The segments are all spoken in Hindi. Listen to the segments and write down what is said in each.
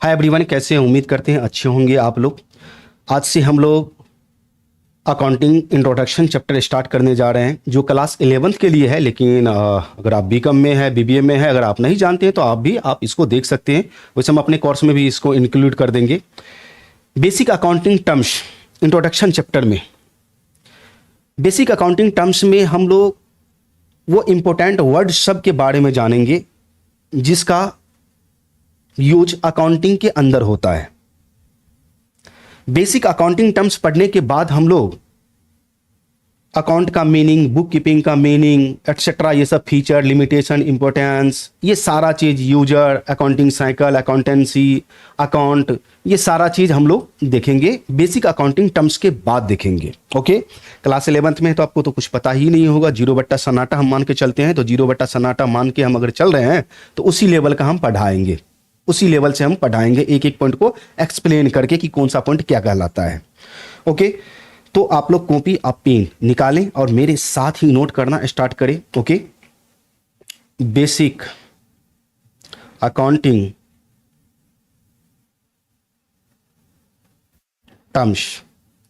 हाय एवरीवन, कैसे हैं? उम्मीद करते हैं अच्छे होंगे आप लोग। आज से हम लोग अकाउंटिंग इंट्रोडक्शन चैप्टर स्टार्ट करने जा रहे हैं जो क्लास 11th के लिए है। लेकिन अगर आप बीकॉम में है, बीबीए में है, अगर आप नहीं जानते हैं तो आप इसको देख सकते हैं। वैसे हम अपने कोर्स में भी इसको इंक्लूड कर देंगे। Basic accounting terms introduction chapter में, बेसिक अकाउंटिंग टर्म्स में हम लोग वो इम्पोर्टेंट वर्ड सब के बारे में जानेंगे जिसका यूज अकाउंटिंग के अंदर होता है। बेसिक अकाउंटिंग टर्म्स पढ़ने के बाद हम लोग अकाउंट का मीनिंग, बुक कीपिंग का मीनिंग एटसेट्रा, ये सब फीचर, लिमिटेशन, इंपॉर्टेंस, ये सारा चीज़, user, accounting cycle, accountancy, account, ये सारा चीज़ हम लोग देखेंगे। बेसिक अकाउंटिंग टर्म्स के बाद देखेंगे। ओके, क्लास 11th में तो आपको तो कुछ पता ही नहीं होगा। जीरो बट्टा सन्नाटा हम मान के चलते हैं, तो जीरो बट्टा सन्नाटा मान के हम अगर चल रहे हैं तो उसी लेवल का हम पढ़ाएंगे, उसी लेवल से हम पढ़ाएंगे, एक एक पॉइंट को एक्सप्लेन करके कि कौन सा पॉइंट क्या कहलाता है। ओके, तो आप लोग कॉपी आप पेन निकालें और मेरे साथ ही नोट करना स्टार्ट करें। ओके, बेसिक अकाउंटिंग टर्म्स,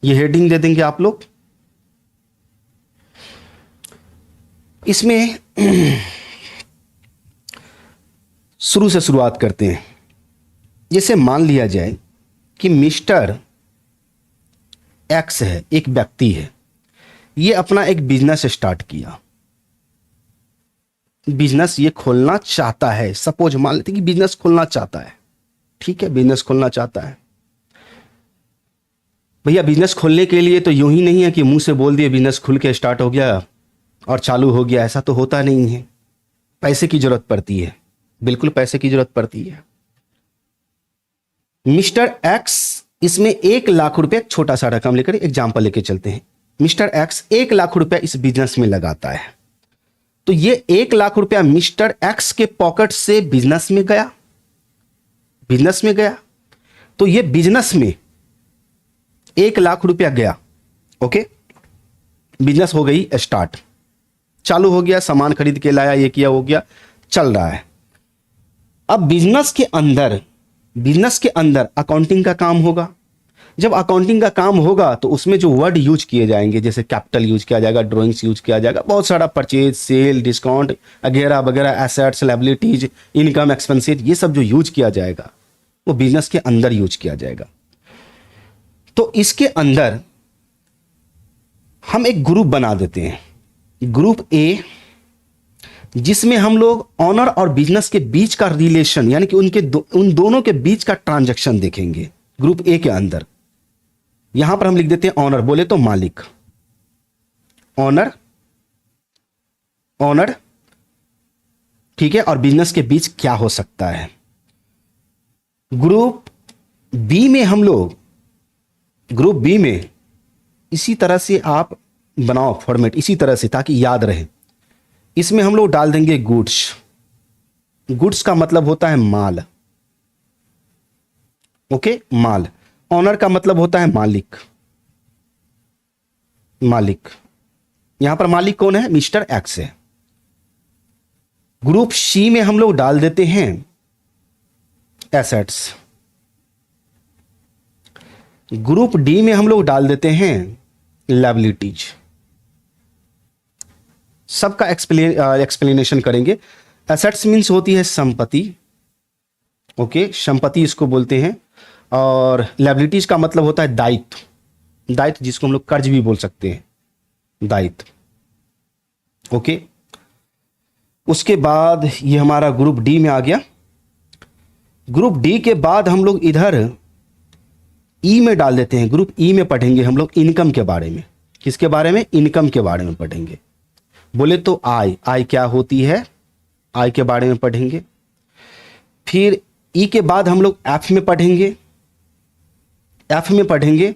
ये हेडिंग दे देंगे आप लोग। इसमें शुरू से शुरुआत करते हैं। जैसे मान लिया जाए कि मिस्टर एक्स है, एक व्यक्ति है, ये अपना एक बिजनेस स्टार्ट किया, बिजनेस ये खोलना चाहता है। सपोज मान लेते हैं कि बिजनेस खोलना चाहता है। ठीक है, बिजनेस खोलना चाहता है। भैया बिजनेस खोलने के लिए तो यूं ही नहीं है कि मुंह से बोल दिए बिजनेस खुल के स्टार्ट हो गया और चालू हो गया, ऐसा तो होता नहीं है। पैसे की जरूरत पड़ती है, बिल्कुल पैसे की जरूरत पड़ती है। मिस्टर एक्स इसमें 1 लाख रुपए, छोटा सा रकम लेकर एग्जाम्पल लेके चलते हैं। मिस्टर एक्स 1 लाख रुपया इस बिजनेस में लगाता है, तो ये 1 लाख रुपया मिस्टर एक्स के पॉकेट से बिजनेस में गया, बिजनेस में गया, तो ये बिजनेस में 1 लाख रुपया गया। ओके, बिजनेस हो गई स्टार्ट, चालू हो गया, सामान खरीद के लाया, ये किया, हो गया, चल रहा है। अब बिजनेस के अंदर अकाउंटिंग का काम होगा। जब अकाउंटिंग का काम होगा तो उसमें जो वर्ड यूज किए जाएंगे, जैसे कैपिटल यूज किया जाएगा, ड्राइंग्स यूज किया जाएगा, बहुत सारा परचेज, सेल, डिस्काउंट वगैरह वगैरह, एसेट्स, लायबिलिटीज, इनकम, एक्सपेंसेस, ये सब जो यूज किया जाएगा वो बिजनेस के अंदर यूज किया जाएगा। तो इसके अंदर हम एक ग्रुप बना देते हैं, ग्रुप ए, जिसमें हम लोग ऑनर और बिजनेस के बीच का रिलेशन, यानी कि उन दोनों के बीच का ट्रांजैक्शन देखेंगे ग्रुप ए के अंदर। यहां पर हम लिख देते हैं ऑनर, बोले तो मालिक, ऑनर, ऑनर, ठीक है, और बिजनेस के बीच क्या हो सकता है। ग्रुप बी में हम लोग, ग्रुप बी में इसी तरह से आप बनाओ फॉर्मेट, इसी तरह से, ताकि याद रहे। इसमें हम लोग डाल देंगे गुड्स। गुड्स का मतलब होता है माल। ओके, माल। ऑनर का मतलब होता है मालिक, मालिक। यहां पर मालिक कौन है? मिस्टर एक्स है। ग्रुप सी में हम लोग डाल देते हैं एसेट्स। ग्रुप डी में हम लोग डाल देते हैं लायबिलिटीज। सबका एक्सप्लेनेशन करेंगे। एसेट्स मीन्स होती है संपत्ति। ओके, संपत्ति इसको बोलते हैं। और लायबिलिटीज का मतलब होता है दायित्व, दायित्व जिसको हम लोग कर्ज भी बोल सकते हैं, दायित्व। ओके, उसके बाद ये हमारा ग्रुप डी में आ गया। ग्रुप डी के बाद हम लोग इधर ई में डाल देते हैं। ग्रुप ई में पढ़ेंगे हम लोग इनकम के बारे में। किसके बारे में? इनकम के बारे में पढ़ेंगे। बोले तो आय, आय क्या होती है, आय के बारे में पढ़ेंगे। फिर ई के बाद हम लोग एफ में पढ़ेंगे। एफ में पढ़ेंगे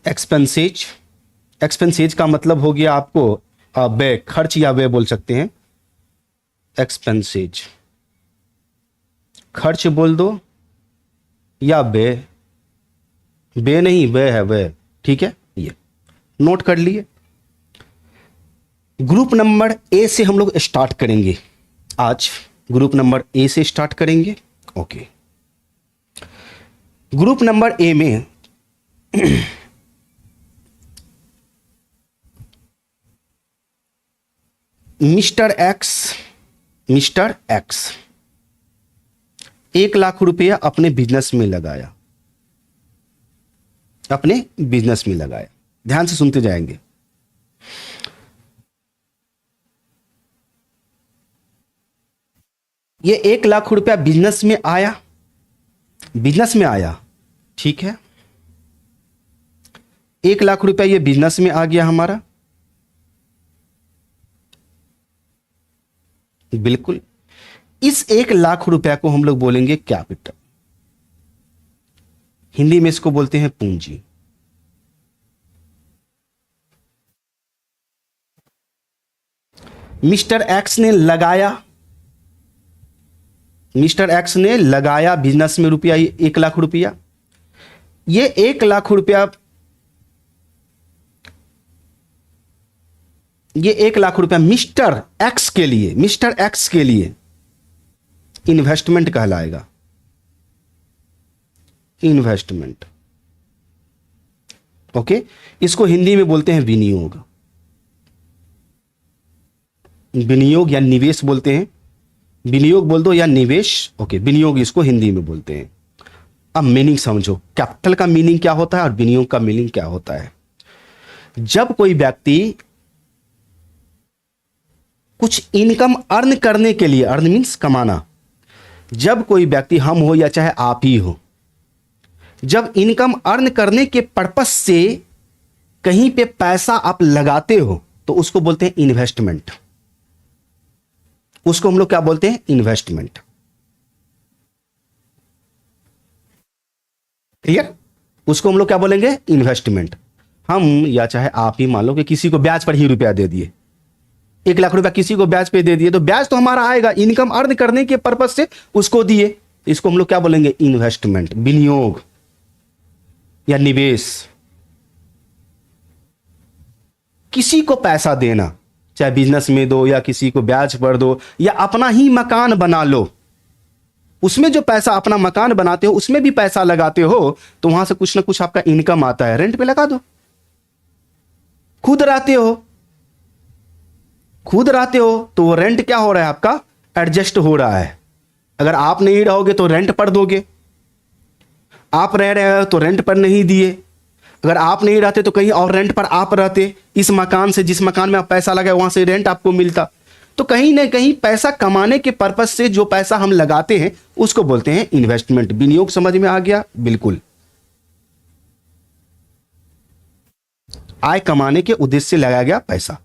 एक्सपेंसेज। एक्सपेंसेज का मतलब हो गया आपको व्यय, खर्च या व्यय बोल सकते हैं। एक्सपेंसेज, खर्च बोल दो या व्यय, व्यय नहीं, व्यय है, व्यय। ठीक है, ये नोट कर लिए। ग्रुप नंबर ए से हम लोग स्टार्ट करेंगे आज। ग्रुप नंबर ए से स्टार्ट करेंगे। ओके, ग्रुप नंबर ए में मिस्टर एक्स 1 लाख रुपया अपने बिजनेस में लगाया, ध्यान से सुनते जाएंगे। ये 1 लाख रुपया बिजनेस में आया, ठीक है। 1 लाख रुपया ये बिजनेस में आ गया हमारा, बिल्कुल। इस 1 लाख रुपया को हम लोग बोलेंगे कैपिटल, हिंदी में इसको बोलते हैं पूंजी। मिस्टर एक्स ने लगाया बिजनेस में रुपया 1 लाख रुपया। ये 1 लाख रुपया, मिस्टर एक्स के लिए इन्वेस्टमेंट कहलाएगा, इन्वेस्टमेंट। ओके, इसको हिंदी में बोलते हैं विनियोग या निवेश बोलते हैं। विनियोग बोल दो या निवेश, ओके, विनियोग इसको हिंदी में बोलते हैं। अब मीनिंग समझो, कैपिटल का मीनिंग क्या होता है और विनियोग का मीनिंग क्या होता है। जब कोई व्यक्ति कुछ इनकम अर्न करने के लिए, अर्न मीन्स कमाना, जब कोई व्यक्ति, हम हो या चाहे आप ही हो, जब इनकम अर्न करने के पर्पस से कहीं पे पैसा आप लगाते हो तो उसको बोलते हैं इन्वेस्टमेंट। उसको हम लोग क्या बोलते हैं? इन्वेस्टमेंट। क्लियर? उसको हम लोग क्या बोलेंगे? इन्वेस्टमेंट। हम या चाहे आप ही मान लो कि किसी को ब्याज पर ही रुपया दे दिए, 1 लाख रुपया किसी को ब्याज पे दे दिए, तो ब्याज तो हमारा आएगा, इनकम अर्न करने के पर्पस से उसको दिए, इसको हम लोग क्या बोलेंगे? इन्वेस्टमेंट, विनियोग या निवेश। किसी को पैसा देना, चाहे बिजनेस में दो या किसी को ब्याज पर दो या अपना ही मकान बना लो, उसमें जो पैसा, अपना मकान बनाते हो उसमें भी पैसा लगाते हो तो वहां से कुछ ना कुछ आपका इनकम आता है, रेंट पे लगा दो। खुद रहते हो तो वो रेंट क्या हो रहा है आपका? एडजस्ट हो रहा है। अगर आप नहीं रहोगे तो रेंट पर दोगे, आप रह रहे हो तो रेंट पर नहीं दिए, अगर आप नहीं रहते तो कहीं और रेंट पर आप रहते, इस मकान से, जिस मकान में आप पैसा लगाए वहां से रेंट आपको मिलता। तो कहीं ना कहीं पैसा कमाने के पर्पस से जो पैसा हम लगाते हैं उसको बोलते हैं इन्वेस्टमेंट। विनियोग समझ में आ गया? बिल्कुल। आय कमाने के उद्देश्य से लगाया गया पैसा।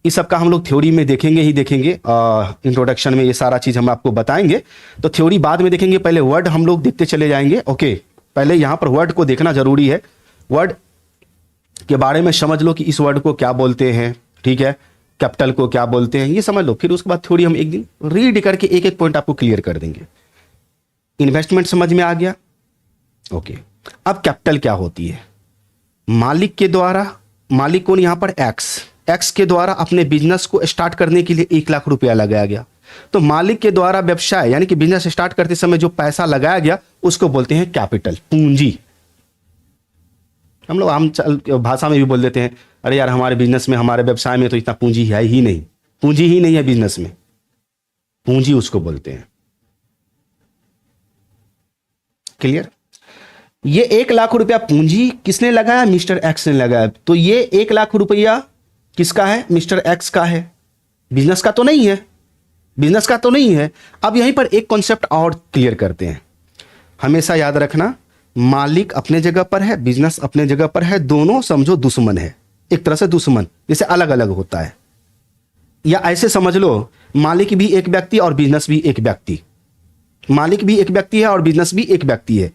इस सब का हम लोग थ्योरी में देखेंगे इंट्रोडक्शन में ये सारा चीज हम आपको बताएंगे, तो थ्योरी बाद में देखेंगे, पहले वर्ड हम लोग देखते चले जाएंगे। ओके, पहले यहां पर वर्ड को देखना जरूरी है, वर्ड के बारे में समझ लो कि इस वर्ड को क्या बोलते हैं, ठीक है, कैपिटल को क्या बोलते हैं, ये समझ लो। फिर उसके बाद थ्योरी हम एक दिन रीड करके एक एक पॉइंट आपको क्लियर कर देंगे। इन्वेस्टमेंट समझ में आ गया? ओके। अब कैपिटल क्या होती है? मालिक के द्वारा, मालिक कौन यहां पर? एक्स के द्वारा अपने बिजनेस को स्टार्ट करने के लिए 1 लाख रुपया लगाया गया। तो मालिक के द्वारा व्यवसाय यानी कि बिजनेस स्टार्ट करते समय जो पैसा लगाया गया उसको बोलते हैं कैपिटल, पूंजी। हम लोग आम भाषा में भी बोल देते हैं, अरे यार हमारे बिजनेस में, हमारे व्यवसाय में तो इतना पूंजी है ही नहीं, पूंजी ही नहीं है बिजनेस में, पूंजी उसको बोलते हैं। क्लियर? ये 1 लाख रुपया पूंजी किसने लगाया? मिस्टर एक्स ने लगाया। तो ये 1 लाख रुपया किसका है? मिस्टर एक्स का है, बिजनेस का तो नहीं है, बिजनेस का तो नहीं है। अब यहीं पर एक कॉन्सेप्ट और क्लियर करते हैं। हमेशा याद रखना, मालिक अपने जगह पर है, बिजनेस अपने जगह पर है, दोनों समझो दुश्मन है, एक तरह से दुश्मन, जैसे अलग अलग होता है। या ऐसे समझ लो, मालिक भी एक व्यक्ति और बिजनेस भी एक व्यक्ति, मालिक भी एक व्यक्ति है और बिजनेस भी एक व्यक्ति है।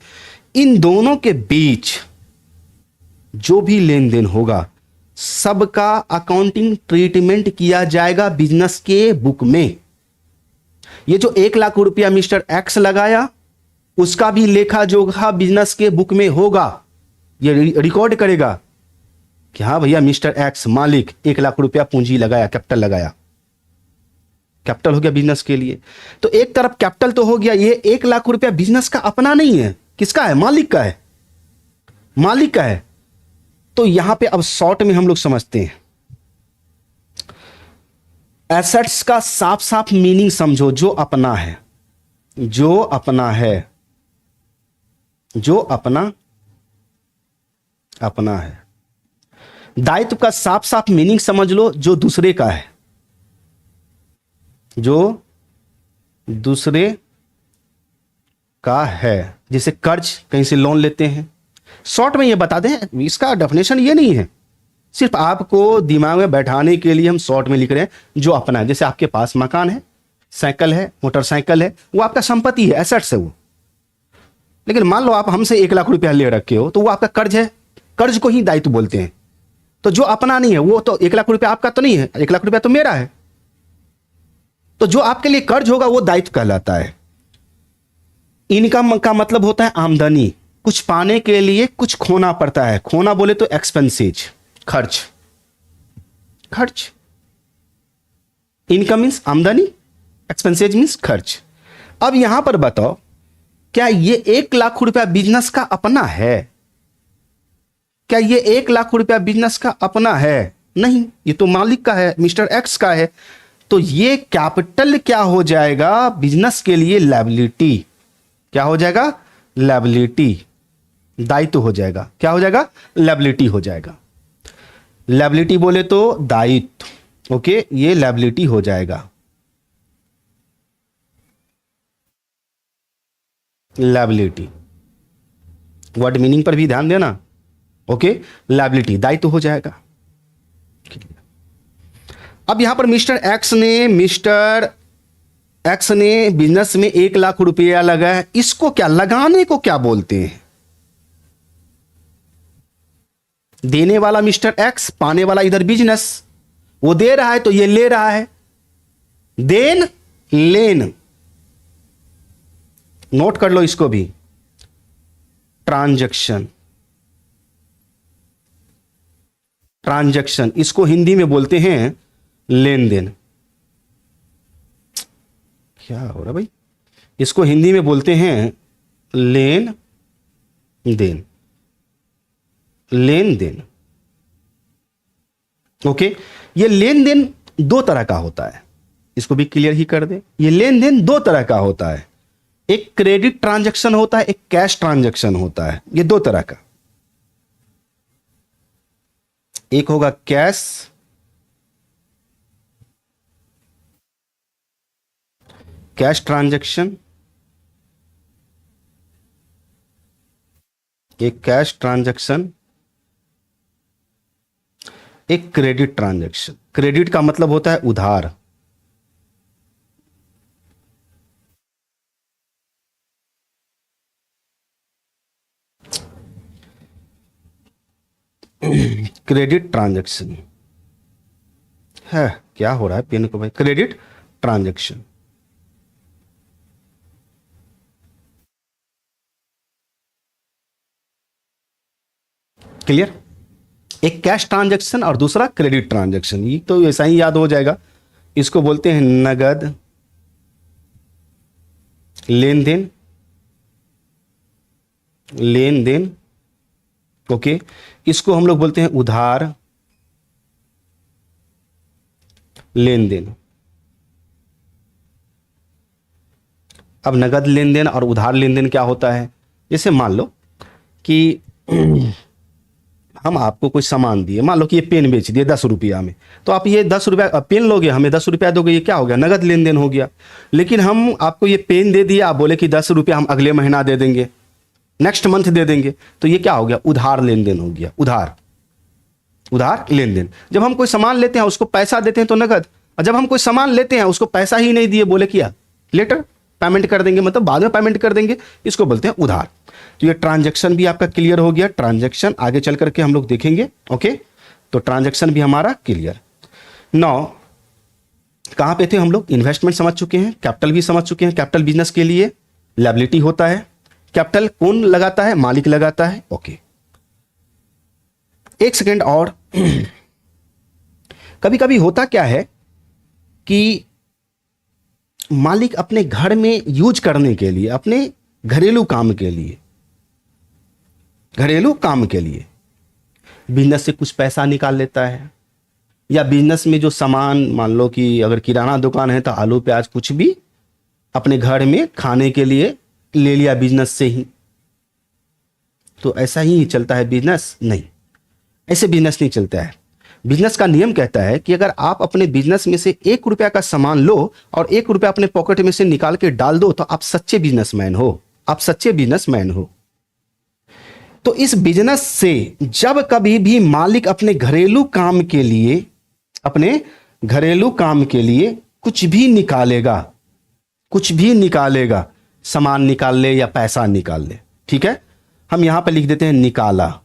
इन दोनों के बीच जो भी लेन देन होगा सबका अकाउंटिंग ट्रीटमेंट किया जाएगा बिजनेस के बुक में। ये जो 1 लाख रुपया मिस्टर एक्स लगाया उसका भी लेखा जोखा बिजनेस के बुक में होगा। ये रिकॉर्ड करेगा कि हाँ भैया मिस्टर एक्स मालिक 1 लाख रुपया पूंजी लगाया, कैपिटल लगाया, कैपिटल हो गया बिजनेस के लिए। तो एक तरफ कैपिटल तो हो गया, ये 1 लाख रुपया बिजनेस का अपना नहीं है, किसका है? मालिक का है, मालिक का है। तो यहां पे अब शॉर्ट में हम लोग समझते हैं, एसेट्स का साफ साफ मीनिंग समझो, जो अपना है, जो अपना है, जो अपना अपना है। दायित्व का साफ साफ मीनिंग समझ लो, जो दूसरे का है, जो दूसरे का है। जैसे कर्ज, कहीं से लोन लेते हैं। शॉर्ट में ये बता दें, इसका डेफिनेशन ये नहीं है, सिर्फ आपको दिमाग में बैठाने के लिए हम शॉर्ट में लिख रहे हैं, जो अपना है। जैसे आपके पास मकान है, साइकिल है, मोटरसाइकिल है, वो आपका संपत्ति है, एसेट्स है वो। लेकिन मान लो आप हमसे 1 लाख रुपया ले रखे हो, तो वो आपका कर्ज है, कर्ज को ही दायित्व बोलते हैं। तो जो अपना नहीं है वो तो 1 लाख रुपया आपका तो नहीं है, 1 लाख रुपया तो मेरा है। तो जो आपके लिए कर्ज होगा वो दायित्व कहलाता है। इनकम का मतलब होता है आमदनी, कुछ पाने के लिए कुछ खोना पड़ता है। खोना बोले तो एक्सपेंसेज, खर्च, खर्च। इनकम मीन्स आमदनी, एक्सपेंसेज मीन्स खर्च। अब यहां पर बताओ, क्या ये 1 लाख रुपया बिजनेस का अपना है? क्या ये 1 लाख रुपया बिजनेस का अपना है? नहीं, ये तो मालिक का है, मिस्टर एक्स का है। तो ये कैपिटल क्या हो जाएगा बिजनेस के लिए? लायबिलिटी। क्या हो जाएगा? लायबिलिटी, दायित्व हो जाएगा। क्या हो जाएगा? लायबिलिटी हो जाएगा। लायबिलिटी बोले तो दायित्व, ओके, ये लायबिलिटी हो जाएगा, लायबिलिटी। वर्ड मीनिंग पर भी ध्यान देना, ओके। लायबिलिटी, दायित्व हो जाएगा। अब यहां पर मिस्टर एक्स ने बिजनेस में 1 लाख रुपया लगाया, इसको क्या, लगाने को क्या बोलते हैं? देने वाला मिस्टर एक्स, पाने वाला इधर बिजनेस। वो दे रहा है तो ये ले रहा है, देन लेन। नोट कर लो इसको भी, ट्रांजैक्शन, ट्रांजैक्शन, इसको हिंदी में बोलते हैं लेन देन। क्या हो रहा भाई? इसको हिंदी में बोलते हैं लेन देन, लेन देन, ओके। ये लेन देन 2 तरह का होता है, इसको भी क्लियर ही कर दे। ये लेन देन 2 तरह का होता है, एक क्रेडिट ट्रांजैक्शन होता है, एक कैश ट्रांजैक्शन होता है। ये 2 तरह का, एक होगा कैश, कैश ट्रांजैक्शन, एक कैश ट्रांजैक्शन, एक क्रेडिट ट्रांजैक्शन। क्रेडिट का मतलब होता है उधार, क्रेडिट ट्रांजैक्शन है। क्या हो रहा है पेन को भाई? Credit transaction, clear? एक कैश ट्रांजैक्शन और दूसरा क्रेडिट ट्रांजैक्शन। ये तो ऐसा ही याद हो जाएगा। इसको बोलते हैं नगद लेन देन, लेन देन, ओके। इसको हम लोग बोलते हैं उधार लेन देन। अब नगद लेन देन और उधार लेन देन क्या होता है? जैसे मान लो कि हम आपको कोई सामान दिए, मान लो कि ये पेन बेच दिए 10 रुपया में, तो आप ये 10 रुपया पेन लोगे, हमें 10 रुपया दोगे, ये क्या हो गया? नगद लेन देन हो गया। लेकिन हम आपको ये पेन दे दिया, आप बोले कि 10 रुपया हम अगले महीना दे देंगे, नेक्स्ट मंथ दे देंगे, तो ये क्या हो गया? उधार लेन देन हो गया, उधार, उधार लेन देन। जब हम कोई सामान लेते हैं उसको पैसा देते हैं तो नगद, और जब हम कोई सामान लेते हैं उसको पैसा ही नहीं दिए, बोले किया लेटर पेमेंट कर देंगे, मतलब बाद में पेमेंट कर देंगे, इसको बोलते हैं उधार। तो ये ट्रांजैक्शन भी आपका क्लियर हो गया। ट्रांजैक्शन आगे चल करके हम लोग देखेंगे, ओके। तो ट्रांजैक्शन भी हमारा क्लियर। नाउ कहां पे थे हम लोग? इन्वेस्टमेंट समझ चुके हैं, कैपिटल भी समझ चुके हैं। कैपिटल बिजनेस के लिए लायबिलिटी होता है। कैपिटल कौन लगाता है? मालिक लगाता है, ओके। एक सेकेंड और कभी कभी होता क्या है कि मालिक अपने घर में यूज करने के लिए, अपने घरेलू काम के लिए घरेलू काम के लिए। बिजनेस से कुछ पैसा निकाल लेता है, या बिजनेस में जो सामान, मान लो कि अगर किराना दुकान है तो आलू प्याज कुछ भी अपने घर में खाने के लिए ले लिया बिजनेस से ही। तो ऐसा ही चलता है बिजनेस? नहीं, ऐसे बिजनेस नहीं चलता है। बिजनेस का नियम कहता है कि अगर आप अपने बिजनेस में से 1 रुपया का सामान लो और 1 रुपया अपने पॉकेट में से निकाल के डाल दो तो आप सच्चे बिजनेसमैन हो, आप सच्चे बिजनेसमैन हो। तो इस बिजनेस से जब कभी भी मालिक अपने घरेलू काम के लिए, अपने घरेलू काम के लिए कुछ भी निकालेगा, कुछ भी निकालेगा, सामान निकाल ले या पैसा निकाल ले, ठीक है, हम यहां पर लिख देते हैं निकाला,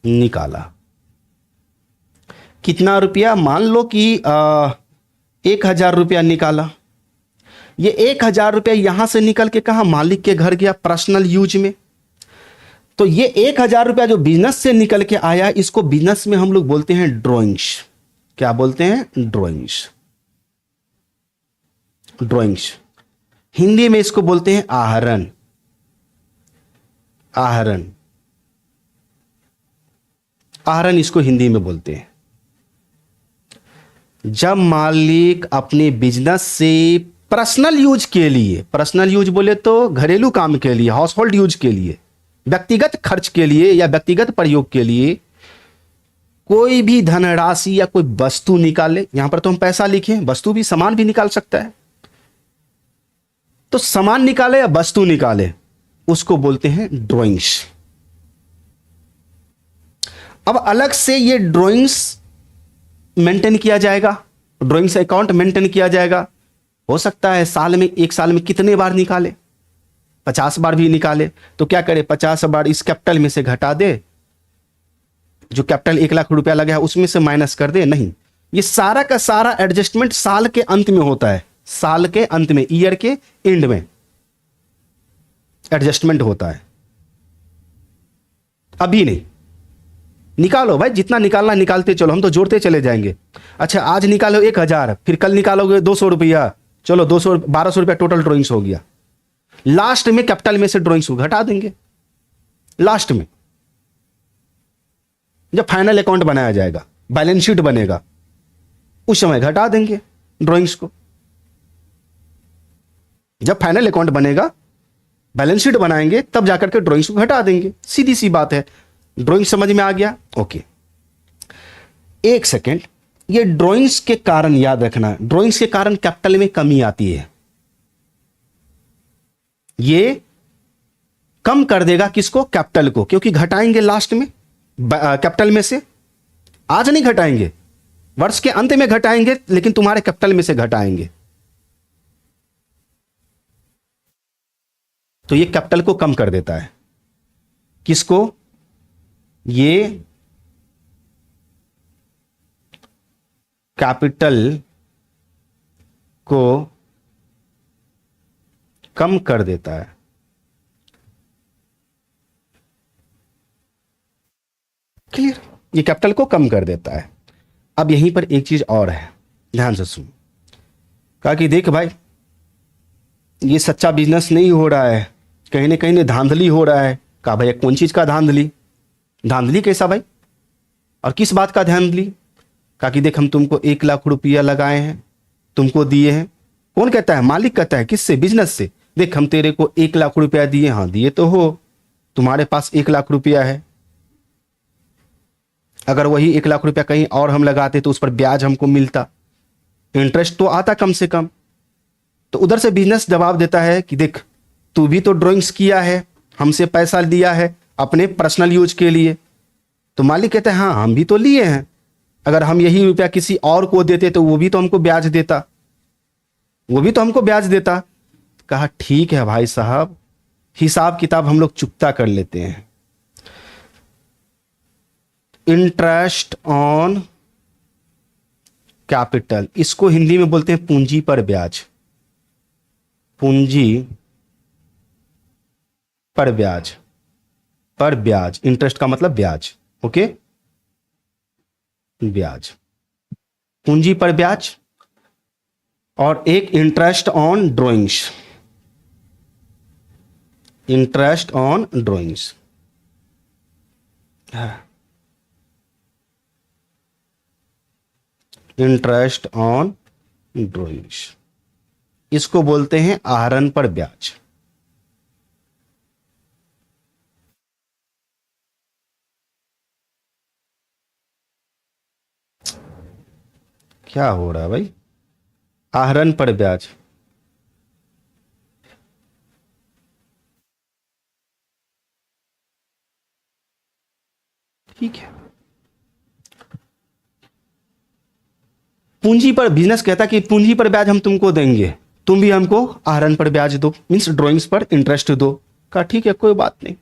निकाला। कितना रुपया? मान लो कि 1,000 रुपया निकाला। ये 1,000 रुपया यहां से निकल के कहा? मालिक के घर गया, पर्सनल यूज में। तो ये 1,000 रुपया जो बिजनेस से निकल के आया, इसको बिजनेस में हम लोग बोलते हैं ड्रॉइंग्स। क्या बोलते हैं? ड्रॉइंग्स। ड्रॉइंग्स हिंदी में इसको बोलते हैं आहरण। आहरण, आहरण इसको हिंदी में बोलते हैं। जब मालिक अपने बिजनेस से पर्सनल यूज के लिए, पर्सनल यूज बोले तो घरेलू काम के लिए, हाउस होल्ड यूज के लिए, व्यक्तिगत खर्च के लिए या व्यक्तिगत प्रयोग के लिए कोई भी धनराशि या कोई वस्तु निकाले, यहां पर तो हम पैसा लिखे, वस्तु भी, सामान भी निकाल सकता है, तो सामान निकाले या वस्तु निकाले उसको बोलते हैं ड्राइंग्स। अब अलग से ये ड्राइंग्स मेंटेन किया जाएगा, ड्राइंग्स अकाउंट मेंटेन किया जाएगा। हो सकता है साल में, एक साल में कितने बार निकाले? 50 बार भी निकाले, तो क्या करे? 50 बार इस कैपिटल में से घटा दे, जो कैपिटल 1,00,000 रुपया लगा है उसमें से माइनस कर दे। नहीं, ये सारा का सारा एडजस्टमेंट साल के अंत में होता है, साल के अंत में, ईयर के एंड में एडजस्टमेंट होता है, अभी नहीं। निकालो भाई, जितना निकालना निकालते चलो, हम तो जोड़ते चले जाएंगे। अच्छा, आज निकालो 1,000, फिर कल निकालोगे 200 रुपया, चलो 200, 1,200 रुपया टोटल ड्रॉइंग्स हो गया। लास्ट में कैपिटल में से ड्रॉइंग्स को घटा देंगे, लास्ट में जब फाइनल अकाउंट बनाया जाएगा, बैलेंस शीट बनेगा, उस समय घटा देंगे ड्रॉइंग्स को। जब फाइनल अकाउंट बनेगा, बैलेंस शीट बनाएंगे, तब जाकर के ड्रॉइंग्स को घटा देंगे। सीधी सी बात है। ड्राइंग समझ में आ गया? ओके, एक सेकेंड। ये ड्राइंग्स के कारण याद रखना, ड्राइंग्स के कारण कैपिटल में कमी आती है। ये कम कर देगा किसको? कैपिटल को, क्योंकि घटाएंगे लास्ट में कैपिटल में से। आज नहीं घटाएंगे, वर्ष के अंत में घटाएंगे, लेकिन तुम्हारे कैपिटल में से घटाएंगे। तो ये कैपिटल को कम कर देता है। किसको? ये कैपिटल को कम कर देता है। क्लियर? ये कैपिटल को कम कर देता है। अब यहीं पर एक चीज और है, ध्यान से सुन। कहा कि देख भाई, ये सच्चा बिजनेस नहीं हो रहा है, कहीं ना कहीं धांधली हो रहा है। कहा भैया कौन चीज का धांधली? धांधली कैसा भाई, और किस बात का धांधली? कहा कि देख, हम तुमको 1,00,000 रुपया लगाए हैं, तुमको दिए हैं। कौन कहता है? मालिक कहता है। किससे? बिजनेस से। देख, हम तेरे को 1,00,000 रुपया दिए। हाँ दिए तो हो, तुम्हारे पास 1,00,000 रुपया है। अगर वही 1,00,000 रुपया कहीं और हम लगाते तो उस पर ब्याज हमको मिलता, इंटरेस्ट तो आता कम से कम। तो उधर से बिजनेस जवाब देता है कि देख, तू भी तो ड्राइंग्स किया है, हमसे पैसा लिया है अपने पर्सनल यूज के लिए। तो मालिक कहता है हाँ हम भी तो लिए हैं, अगर हम यही रुपया किसी और को देते तो वो भी तो हमको ब्याज देता, वो भी तो हमको ब्याज देता। कहा ठीक है भाई साहब, हिसाब किताब हम लोग चुकता कर लेते हैं। इंटरेस्ट ऑन कैपिटल, इसको हिंदी में बोलते हैं पूंजी पर ब्याज। पूंजी पर ब्याज, पर ब्याज, इंटरेस्ट का मतलब ब्याज। ओके, ब्याज, पूंजी पर ब्याज, और एक interest on drawings. Interest on drawings. Interest on drawings, इसको बोलते हैं आहरण पर ब्याज। क्या हो रहा है भाई? आहरण पर ब्याज। ठीक है, पूंजी पर बिजनेस कहता कि पूंजी पर ब्याज हम तुमको देंगे, तुम भी हमको आहरण पर ब्याज दो, मीन्स ड्राइंग्स पर इंटरेस्ट दो। कहा ठीक है, कोई बात नहीं।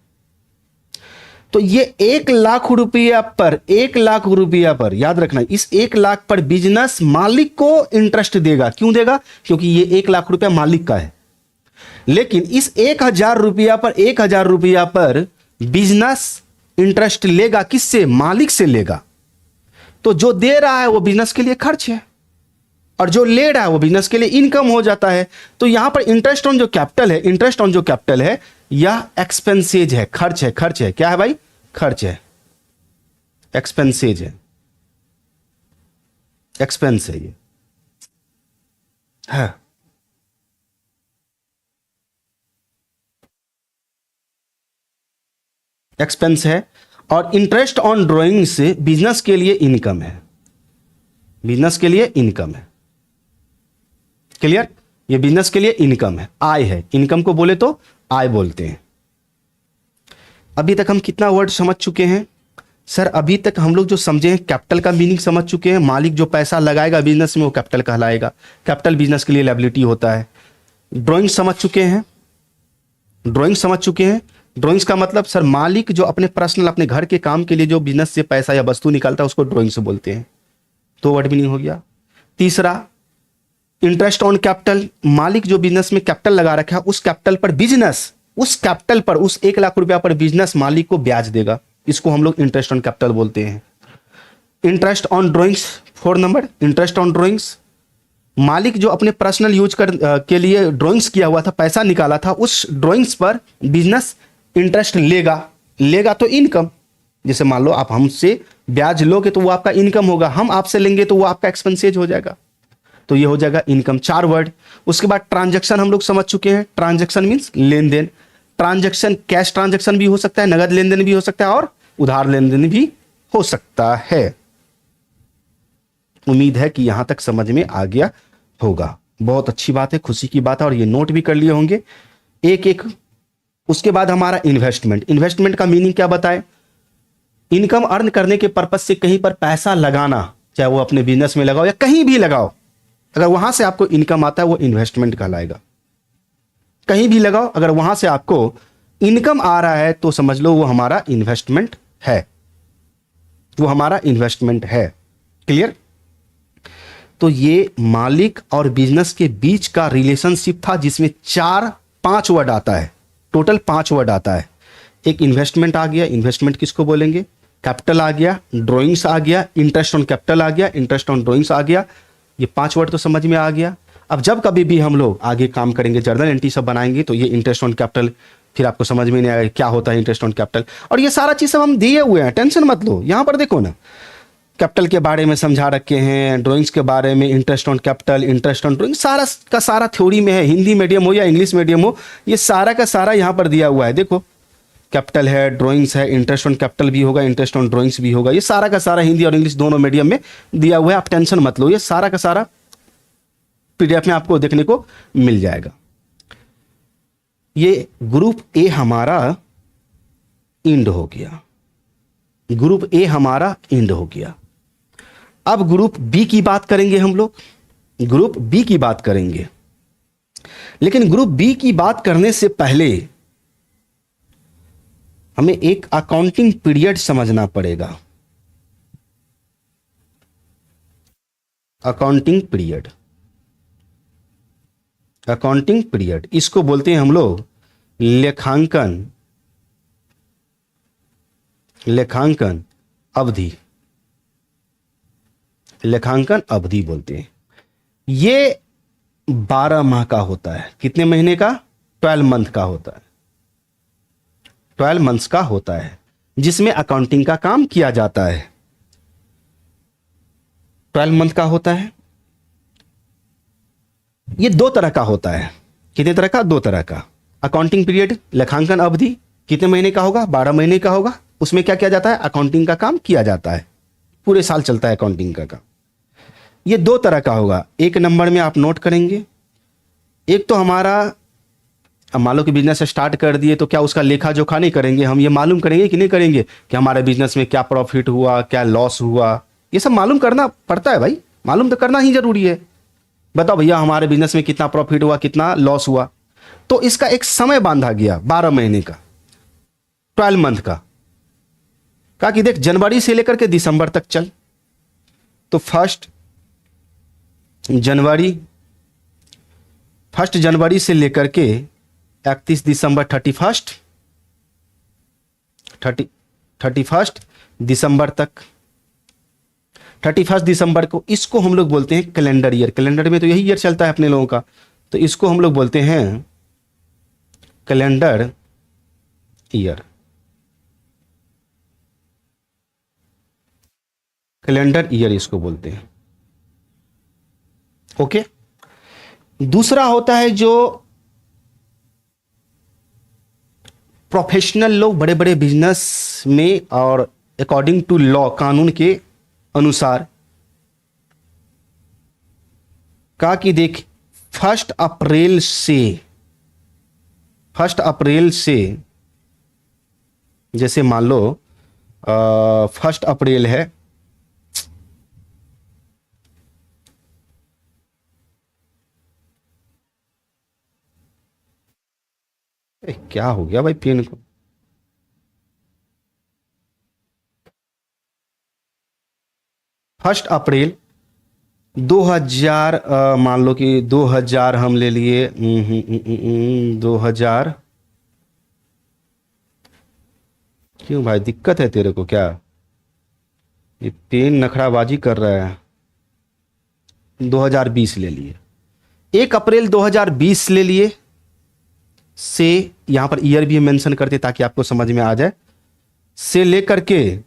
तो ये 1 लाख रुपया पर, 1 लाख रुपया पर याद रखना, इस 1 लाख पर बिजनेस मालिक को इंटरेस्ट देगा। क्यों देगा? क्योंकि ये 1 लाख रुपया मालिक का है। लेकिन इस 1,000 रुपया पर, 1,000 रुपया पर बिजनेस इंटरेस्ट लेगा किससे? मालिक से लेगा। तो जो दे रहा है वो बिजनेस के लिए खर्च है, और जो ले रहा है वो बिजनेस के लिए इनकम हो जाता है। तो यहां पर इंटरेस्ट ऑन जो कैपिटल है, इंटरेस्ट ऑन जो कैपिटल है, यह एक्सपेंसेज है, खर्च है। खर्च है, क्या है भाई? खर्च है, एक्सपेंसेज है, एक्सपेंस है ये है। एक्सपेंस है। और इंटरेस्ट ऑन ड्राइंग से बिजनेस के लिए इनकम है, बिजनेस के लिए इनकम है। क्लियर? ये बिजनेस के लिए इनकम है, आय है। इनकम को बोले तो आय बोलते हैं। अभी तक हम कितना वर्ड समझ चुके हैं सर? अभी तक हम लोग जो समझे हैं, कैपिटल का मीनिंग समझ चुके हैं। मालिक जो पैसा लगाएगा बिजनेस में वो कैपिटल कहलाएगा। कैपिटल बिजनेस के लिए लायबिलिटी होता है। ड्राइंग समझ चुके हैं, ड्राइंग समझ चुके हैं। ड्राइंग्स का मतलब सर, मालिक जो अपने पर्सनल, अपने घर के काम के लिए जो बिजनेस से पैसा या वस्तु निकालता है उसको ड्राइंग से बोलते हैं। तो वर्ड मीनिंग हो गया। तीसरा, इंटरेस्ट ऑन कैपिटल, मालिक जो बिजनेस में कैपिटल लगा रखा है उस कैपिटल पर बिजनेस, उस कैपिटल पर, उस 1 लाख रुपया पर बिजनेस मालिक को ब्याज देगा। इसको हम लोग इंटरेस्ट ऑन कैपिटल बोलते हैं। Interest on drawings, 4 number, interest on drawings, मालिक जो अपने पर्सनल यूज के लिए ड्राइंग्स किया हुआ था, पैसा निकाला था, उस ड्राइंग्स पर बिजनेस इंटरेस्ट लेगा। लेगा तो इनकम। जैसे मान लो आप हमसे ब्याज लोगे तो वो आपका इनकम होगा, हम आपसे लेंगे तो वो आपका एक्सपेंसेज हो जाएगा। तो ये हो जाएगा इनकम। 4 वर्ड। उसके बाद ट्रांजैक्शन हम लोग समझ चुके हैं। ट्रांजैक्शन मींस लेन देन। ट्रांजैक्शन कैश ट्रांजैक्शन भी हो सकता है, नगद लेन देन भी हो सकता है, और उधार लेन देन भी हो सकता है। उम्मीद है कि यहां तक समझ में आ गया होगा। बहुत अच्छी बात है, खुशी की बात है, और ये नोट भी कर लिए होंगे एक एक। उसके बाद हमारा इन्वेस्टमेंट। इन्वेस्टमेंट का मीनिंग क्या बताएं? इनकम अर्न करने के पर्पज से कहीं पर पैसा लगाना, चाहे वो अपने बिजनेस में लगाओ या कहीं भी लगाओ, अगर वहां से आपको इनकम आता है वो इन्वेस्टमेंट कहलाएगा। कहीं भी लगाओ, अगर वहां से आपको इनकम आ रहा है तो समझ लो वो हमारा इन्वेस्टमेंट है, वो हमारा इन्वेस्टमेंट है। क्लियर? तो ये मालिक और बिजनेस के बीच का रिलेशनशिप था, जिसमें 5 वर्ड आता है, टोटल 5 वर्ड आता है। एक इन्वेस्टमेंट आ गया, इन्वेस्टमेंट किसको बोलेंगे? कैपिटल आ गया, ड्राइंग्स आ गया, इंटरेस्ट ऑन कैपिटल आ गया, इंटरेस्ट ऑन ड्राइंग्स आ गया। ये 5 वर्ड तो समझ में आ गया। अब जब कभी भी हम लोग आगे काम करेंगे, जर्नल एंट्री सब बनाएंगे, तो ये इंटरेस्ट ऑन कैपिटल फिर आपको समझ में नहीं आएगा क्या होता है इंटरेस्ट ऑन कैपिटल। और ये सारा चीज सब हम दिए हुए हैं, टेंशन मत लो। यहां पर देखो ना, कैपिटल के बारे में समझा रखे हैं, ड्राइंग्स के बारे में, interest on capital, interest on drawing, सारा का सारा थ्योरी में है। हिंदी मीडियम हो या इंग्लिश मीडियम हो, ये सारा का सारा यहां पर दिया हुआ है। देखो, कैपिटल है, ड्राइंग्स है, इंटरेस्ट ऑन कैपिटल भी होगा, इंटरेस्ट ऑन ड्राइंग्स भी होगा। ये सारा का सारा हिंदी और इंग्लिश दोनों मीडियम में दिया हुआ है। आप टेंशन मत लो, ये सारा का सारा पीडीएफ में आपको देखने को मिल जाएगा। ये ग्रुप ए हमारा इंड हो गया, ग्रुप ए हमारा इंड हो गया। अब ग्रुप बी की बात करेंगे हम लोग, ग्रुप बी की बात करेंगे। लेकिन ग्रुप बी की बात करने से पहले हमें एक अकाउंटिंग पीरियड समझना पड़ेगा। अकाउंटिंग पीरियड, अकाउंटिंग पीरियड, इसको बोलते हैं हम लोग लेखांकन, लेखांकन अवधि, लेखांकन अवधि बोलते हैं। ये 12 माह का होता है। कितने महीने का? 12 मंथ का होता है। 12 मंथ्स का होता है, जिसमें अकाउंटिंग का काम किया जाता है। 12 मंथ का होता है। ये दो तरह का होता है। कितने तरह का? दो तरह का। अकाउंटिंग पीरियड, लेखांकन अवधि कितने महीने का होगा? 12 महीने का होगा। उसमें क्या किया जाता है? अकाउंटिंग का काम किया जाता है। पूरे साल चलता है अकाउंटिंग का काम। ये दो तरह का होगा। एक नंबर में आप नोट करेंगे, एक तो हमारा, अब मान लो कि बिजनेस स्टार्ट कर दिए तो क्या उसका लेखा जोखा नहीं करेंगे? हम ये मालूम करेंगे कि नहीं करेंगे कि हमारे बिजनेस में क्या प्रॉफिट हुआ, क्या लॉस हुआ? ये सब मालूम करना पड़ता है भाई, मालूम तो करना ही जरूरी है। बताओ भैया हमारे बिजनेस में कितना प्रॉफिट हुआ, कितना लॉस हुआ। तो इसका एक समय बांधा गया 12 महीने का, 12 मंथ का। कहा कि देख जनवरी से लेकर के दिसंबर तक चल। तो जनवरी फर्स्ट जनवरी से लेकर के 31 दिसंबर, 31 दिसंबर तक, 31 दिसंबर को, इसको हम लोग बोलते हैं कैलेंडर ईयर। कैलेंडर में तो यही ईयर चलता है अपने लोगों का, तो इसको हम लोग बोलते हैं कैलेंडर ईयर। कैलेंडर ईयर इसको बोलते हैं। ओके। दूसरा होता है जो प्रोफेशनल लोग बड़े बड़े बिजनेस में, और अकॉर्डिंग टू लॉ, कानून के अनुसार, कहा कि देख फर्स्ट अप्रैल से जैसे मान लो 1 अप्रैल है, क्या हो गया भाई पेन को? 1 अप्रैल 2000, मान लो कि 2000 हम ले लिए, 2000। क्यों भाई दिक्कत है तेरे को क्या? ये पेन नखराबाजी कर रहा है। 2020 ले लिए, 1 अप्रैल 2020 ले लिए से, यहां पर ईयर भी मेंशन करते ताकि आपको समझ में आ जाए, से लेकर के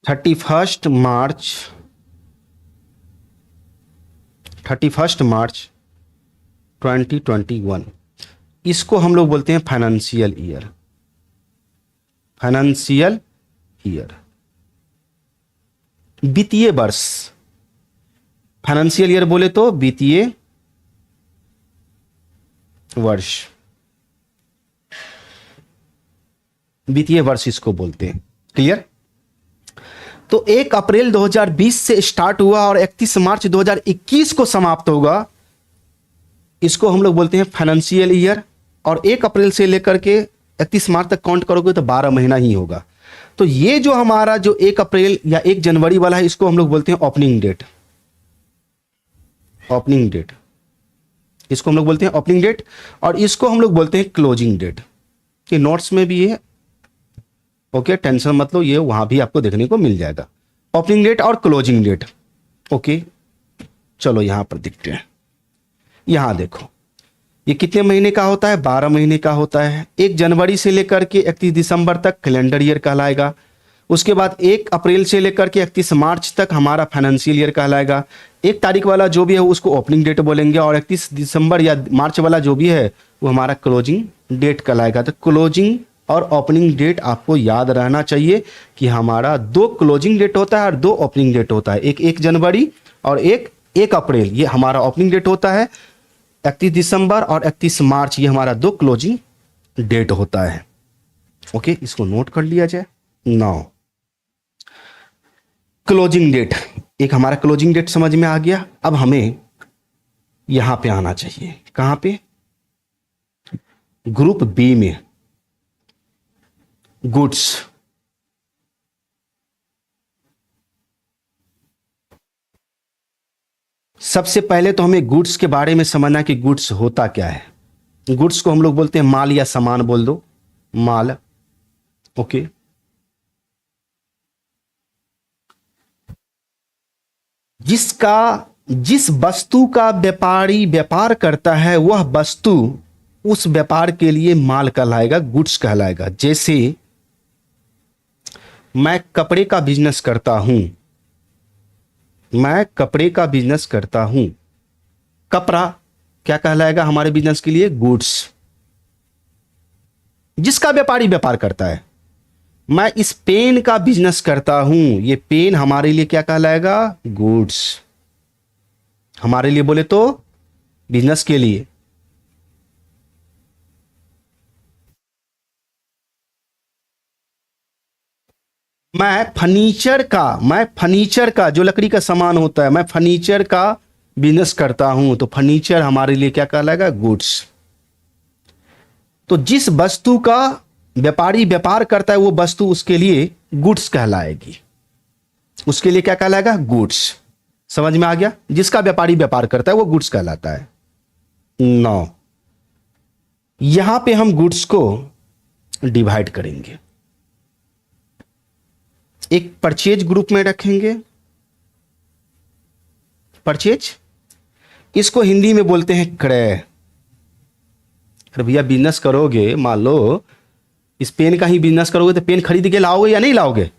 31 मार्च, 2021, इसको हम लोग बोलते हैं फाइनेंशियल ईयर। फाइनेंशियल ईयर, वित्तीय वर्ष। फाइनेंशियल ईयर बोले तो वित्तीय वर्ष, वित्तीय वर्ष इसको बोलते हैं। क्लियर? तो 1 अप्रैल 2020 से स्टार्ट हुआ और 31 मार्च 2021 को समाप्त होगा, इसको हम लोग बोलते हैं फाइनेंशियल ईयर। और 1 अप्रैल से लेकर के 31 मार्च तक काउंट करोगे तो 12 महीना ही होगा। तो ये जो हमारा जो 1 अप्रैल या 1 जनवरी वाला है, इसको हम लोग बोलते हैं ओपनिंग डेट। ओपनिंग डेट, इसको हम लोग बोलते हैं ओपनिंग डेट। और इसको हम लोग बोलते हैं क्लोजिंग डेट। ये नोट्स में भी है, ओके, टेंशन मत लो, ये वहां भी आपको देखने को मिल जाएगा, ओपनिंग डेट और क्लोजिंग डेट। ओके, चलो यहां पर देखते हैं। यहां देखो ये कितने महीने का होता है? 12 महीने का होता है। 1 जनवरी से लेकर के 31 दिसंबर तक कैलेंडर ईयर कहलाएगा। उसके बाद 1 अप्रैल से लेकर के 31 मार्च तक हमारा फाइनेंशियल ईयर कहलाएगा। 1 तारीख वाला जो भी है उसको ओपनिंग डेट बोलेंगे, और 31 दिसंबर या मार्च वाला जो भी है वो हमारा क्लोजिंग डेट कहलाएगा। तो क्लोजिंग और ओपनिंग डेट आपको याद रहना चाहिए कि हमारा 2 क्लोजिंग डेट होता है और 2 ओपनिंग डेट होता है। एक 1 जनवरी और एक 1 अप्रैल, ये हमारा ओपनिंग डेट होता है। 31 दिसंबर और 31 मार्च ये हमारा 2 क्लोजिंग डेट होता है। ओके, इसको नोट कर लिया जाए। नाउ क्लोजिंग डेट, एक हमारा क्लोजिंग डेट समझ में आ गया। अब हमें यहां पे आना चाहिए। कहां पे? ग्रुप बी में, गुड्स। सबसे पहले तो हमें गुड्स के बारे में समझना कि गुड्स होता क्या है। गुड्स को हम लोग बोलते हैं माल या सामान, बोल दो माल। ओके, जिस वस्तु का व्यापारी व्यापार करता है वह वस्तु उस व्यापार के लिए माल कहलाएगा, गुड्स कहलाएगा। जैसे मैं कपड़े का बिजनेस करता हूं, मैं कपड़े का बिजनेस करता हूं, कपड़ा क्या कहलाएगा हमारे बिजनेस के लिए? गुड्स, जिसका व्यापारी व्यापार करता है। मैं इस पेन का बिजनेस करता हूं, ये पेन हमारे लिए क्या कहलाएगा? गुड्स। हमारे लिए बोले तो बिजनेस के लिए। मैं फर्नीचर का जो लकड़ी का सामान होता है, मैं फर्नीचर का बिजनेस करता हूं, तो फर्नीचर हमारे लिए क्या कहलाएगा? गुड्स। तो जिस वस्तु का व्यापारी व्यापार करता है वो वस्तु उसके लिए गुड्स कहलाएगी, उसके लिए क्या कहलाएगा? गुड्स। समझ में आ गया? जिसका व्यापारी व्यापार करता है वो गुड्स कहलाता है। 9, यहां पे हम गुड्स को डिवाइड करेंगे, एक परचेज ग्रुप में रखेंगे। परचेज, इसको हिंदी में बोलते हैं क्रय। अरे भैया बिजनेस करोगे, मान लो इस पेन का ही बिजनेस करोगे तो पेन खरीद के लाओगे या नहीं लाओगे?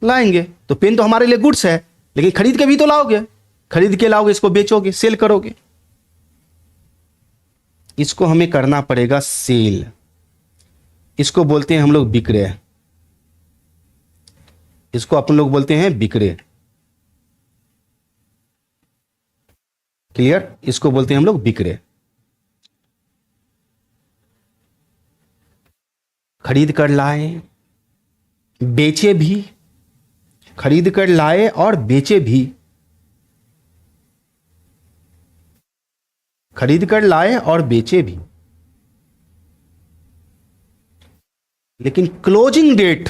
लाएंगे। तो पेन तो हमारे लिए गुड्स है, लेकिन खरीद के भी तो लाओगे। खरीद के लाओगे, इसको बेचोगे, सेल करोगे, इसको हमें करना पड़ेगा सेल। इसको बोलते हैं हम लोग विक्रय, इसको अपन लोग बोलते हैं विक्रय। क्लियर? इसको बोलते हैं हम लोग विक्रय। खरीद कर लाए, बेचे भी, खरीद कर लाए और बेचे भी, खरीद कर लाए और बेचे भी। लेकिन क्लोजिंग डेट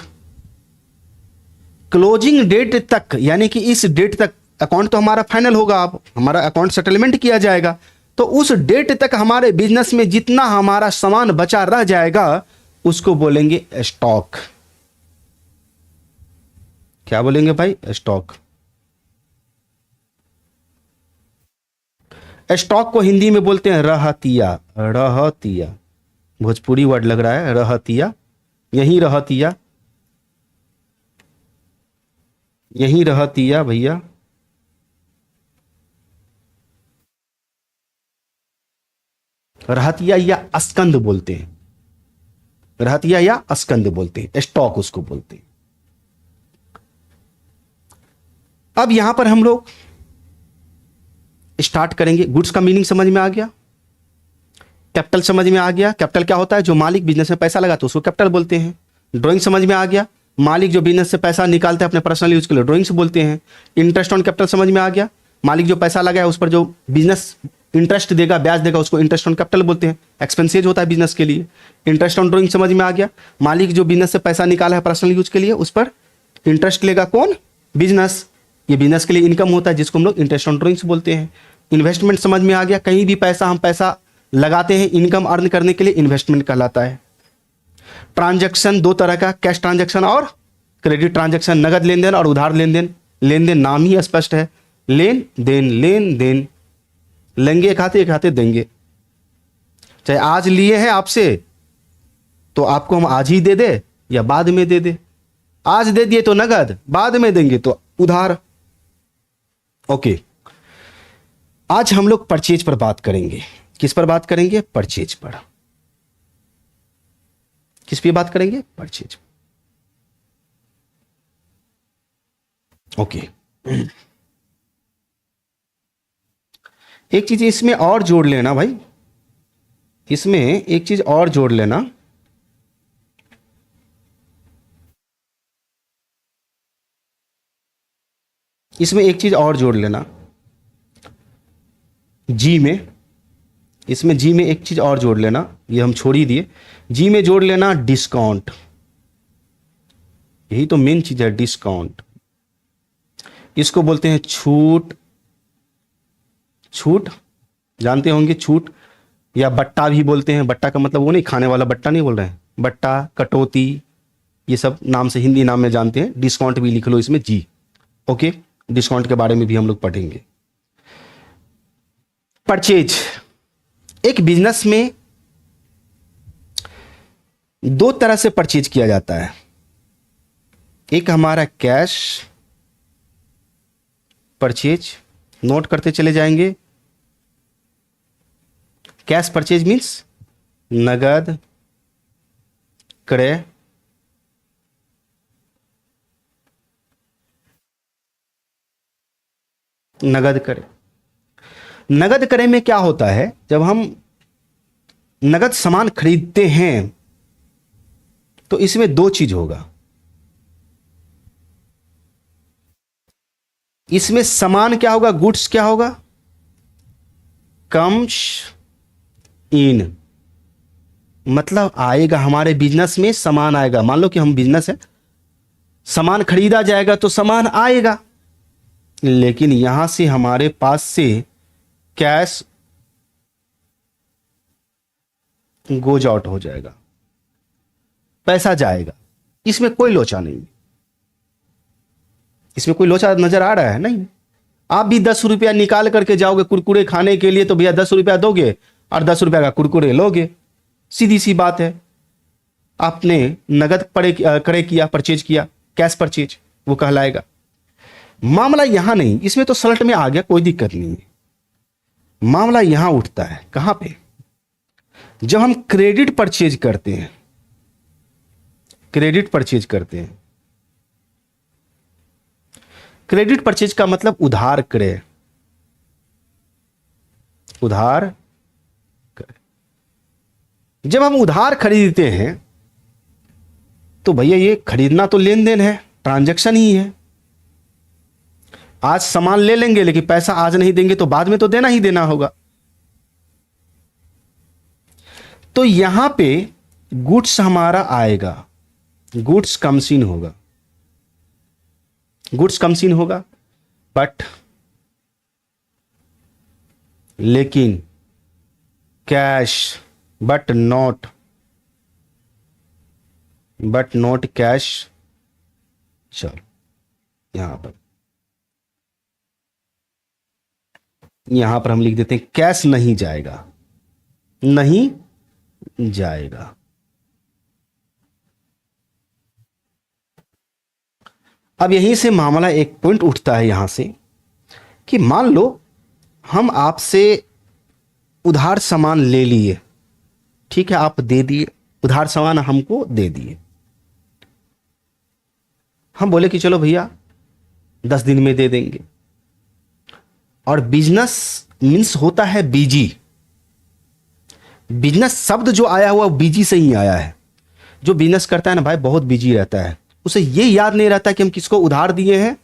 तक, यानी कि इस डेट तक अकाउंट तो हमारा फाइनल होगा, अब हमारा अकाउंट सेटलमेंट किया जाएगा, तो उस डेट तक हमारे बिजनेस में जितना हमारा सामान बचा रह जाएगा उसको बोलेंगे स्टॉक। क्या बोलेंगे भाई? स्टॉक। स्टॉक को हिंदी में बोलते हैं रहतिया। रहतिया, भोजपुरी वर्ड लग रहा है, रहतिया। यहीं रहतिया, यहीं रहतिया भैया। रहतिया या अस्कंद बोलते हैं, रहतिया या अस्कंद बोलते हैं, स्टॉक उसको बोलते हैं। अब यहां पर हम लोग स्टार्ट करेंगे। गुड्स का मीनिंग समझ में आ गया, कैपिटल समझ में आ गया। कैपिटल क्या होता है? जो मालिक बिजनेस में पैसा लगाता है उसको कैपिटल बोलते हैं। ड्राइंग समझ में आ गया, मालिक जो बिजनेस से पैसा निकालता है अपने पर्सनल यूज के लिए, ड्राइंग्स बोलते हैं। इंटरेस्ट ऑन कैपिटल समझ में आ गया, मालिक जो पैसा लगाया उस पर जो बिजनेस इंटरेस्ट देगा, ब्याज देगा, उसको इंटरेस्ट ऑन कैपिटल बोलते हैं। एक्सपेंसेज होता है बिजनेस के लिए। इंटरेस्ट ऑन ड्राइंग समझ में आ गया, मालिक जो बिजनेस से पैसा निकाला है पर्सनल यूज के लिए उस पर इंटरेस्ट लेगा कौन? बिजनेस। ये बिजनेस के लिए इनकम होता है जिसको हम लोग इंटरेस्ट ऑन ड्राइंग्स बोलते हैं। इन्वेस्टमेंट समझ में आ गया, कहीं भी हम पैसा लगाते हैं इनकम अर्न करने के लिए, इन्वेस्टमेंट कहलाता है। ट्रांजैक्शन दो तरह का, कैश ट्रांजैक्शन और क्रेडिट ट्रांजैक्शन, नगद लेन देन और उधार लेन देन। लेन देन नाम ही स्पष्ट है, लेन देन, लेन देन, लेंगे एक हाथे देंगे। चाहे आज लिए हैं आपसे तो आपको हम आज ही दे दे या बाद में दे दे। आज दे दिए तो नगद, बाद में देंगे तो उधार। ओके, आज हम लोग परचेज पर बात करेंगे। किस पर बात करेंगे? परचेज पर। किस पे बात करेंगे? परचेज। ओके, एक चीज इसमें और जोड़ लेना भाई, इसमें एक चीज और जोड़ लेना। इसमें एक चीज और जोड़ लेना, जी में, इसमें जी में एक चीज और जोड़ लेना, ये हम छोड़ ही दिए। जी में जोड़ लेना डिस्काउंट, यही तो मेन चीज है, डिस्काउंट। इसको बोलते हैं छूट छूट जानते होंगे, छूट या बट्टा भी बोलते हैं। बट्टा का मतलब वो नहीं, खाने वाला बट्टा नहीं बोल रहे हैं, बट्टा, कटौती, ये सब नाम से, हिंदी नाम में जानते हैं। डिस्काउंट भी लिख लो इसमें जी। ओके, डिस्काउंट के बारे में भी हम लोग पढ़ेंगे। परचेज, एक बिजनेस में दो तरह से परचेज किया जाता है। एक हमारा कैश परचेज, नोट करते चले जाएंगे। कैश परचेज मीन्स नगद क्रय, नगद क्रय। नगद क्रय में क्या होता है, जब हम नगद सामान खरीदते हैं तो इसमें दो चीज होगा। इसमें सामान क्या होगा, गुड्स क्या होगा, कम्स इन, मतलब आएगा हमारे बिजनेस में सामान आएगा। मान लो कि हम बिजनेस है, सामान खरीदा जाएगा तो सामान आएगा, लेकिन यहां से हमारे पास से कैश गोज आउट हो जाएगा, पैसा जाएगा। इसमें कोई लोचा नहीं, इसमें कोई लोचा नजर आ रहा है नहीं। आप भी 10 रुपया निकाल करके जाओगे कुरकुरे खाने के लिए तो भैया 10 रुपया दोगे और 10 रुपया का कुरकुरे लोगे, सीधी सी बात है। आपने नगद क्रय किया, परचेज किया, कैश परचेज वो कहलाएगा। मामला यहां नहीं, इसमें तो सलट में आ गया, कोई दिक्कत नहीं है। मामला यहां उठता है कहां पे, जब हम क्रेडिट परचेज करते हैं। क्रेडिट परचेज करते हैं, क्रेडिट परचेज का मतलब उधार क्रय, उधार क्रय। जब हम उधार खरीदते हैं तो भैया ये खरीदना तो लेन देन है, ट्रांजैक्शन ही है। आज सामान ले लेंगे लेकिन पैसा आज नहीं देंगे तो बाद में तो देना ही देना होगा। तो यहां पे गुड्स हमारा आएगा, गुड्स कम्स इन होगा, गुड्स कम्स इन होगा, बट लेकिन कैश बट नॉट कैश। चलो यहां पर हम लिख देते हैं कैश नहीं जाएगा, नहीं जाएगा। अब यहीं से मामला एक पॉइंट उठता है यहां से कि मान लो हम आपसे उधार सामान ले लिए, ठीक है, आप दे दिए, उधार सामान हमको दे दिए। हम बोले कि चलो भैया 10 दिन में दे देंगे। और बिजनेस मीन्स होता है बीजी, बिजनेस शब्द जो आया हुआ बीजी से ही आया है। जो बिजनेस करता है ना भाई बहुत बिजी रहता है, उसे ये याद नहीं रहता कि हम किसको उधार दिए हैं।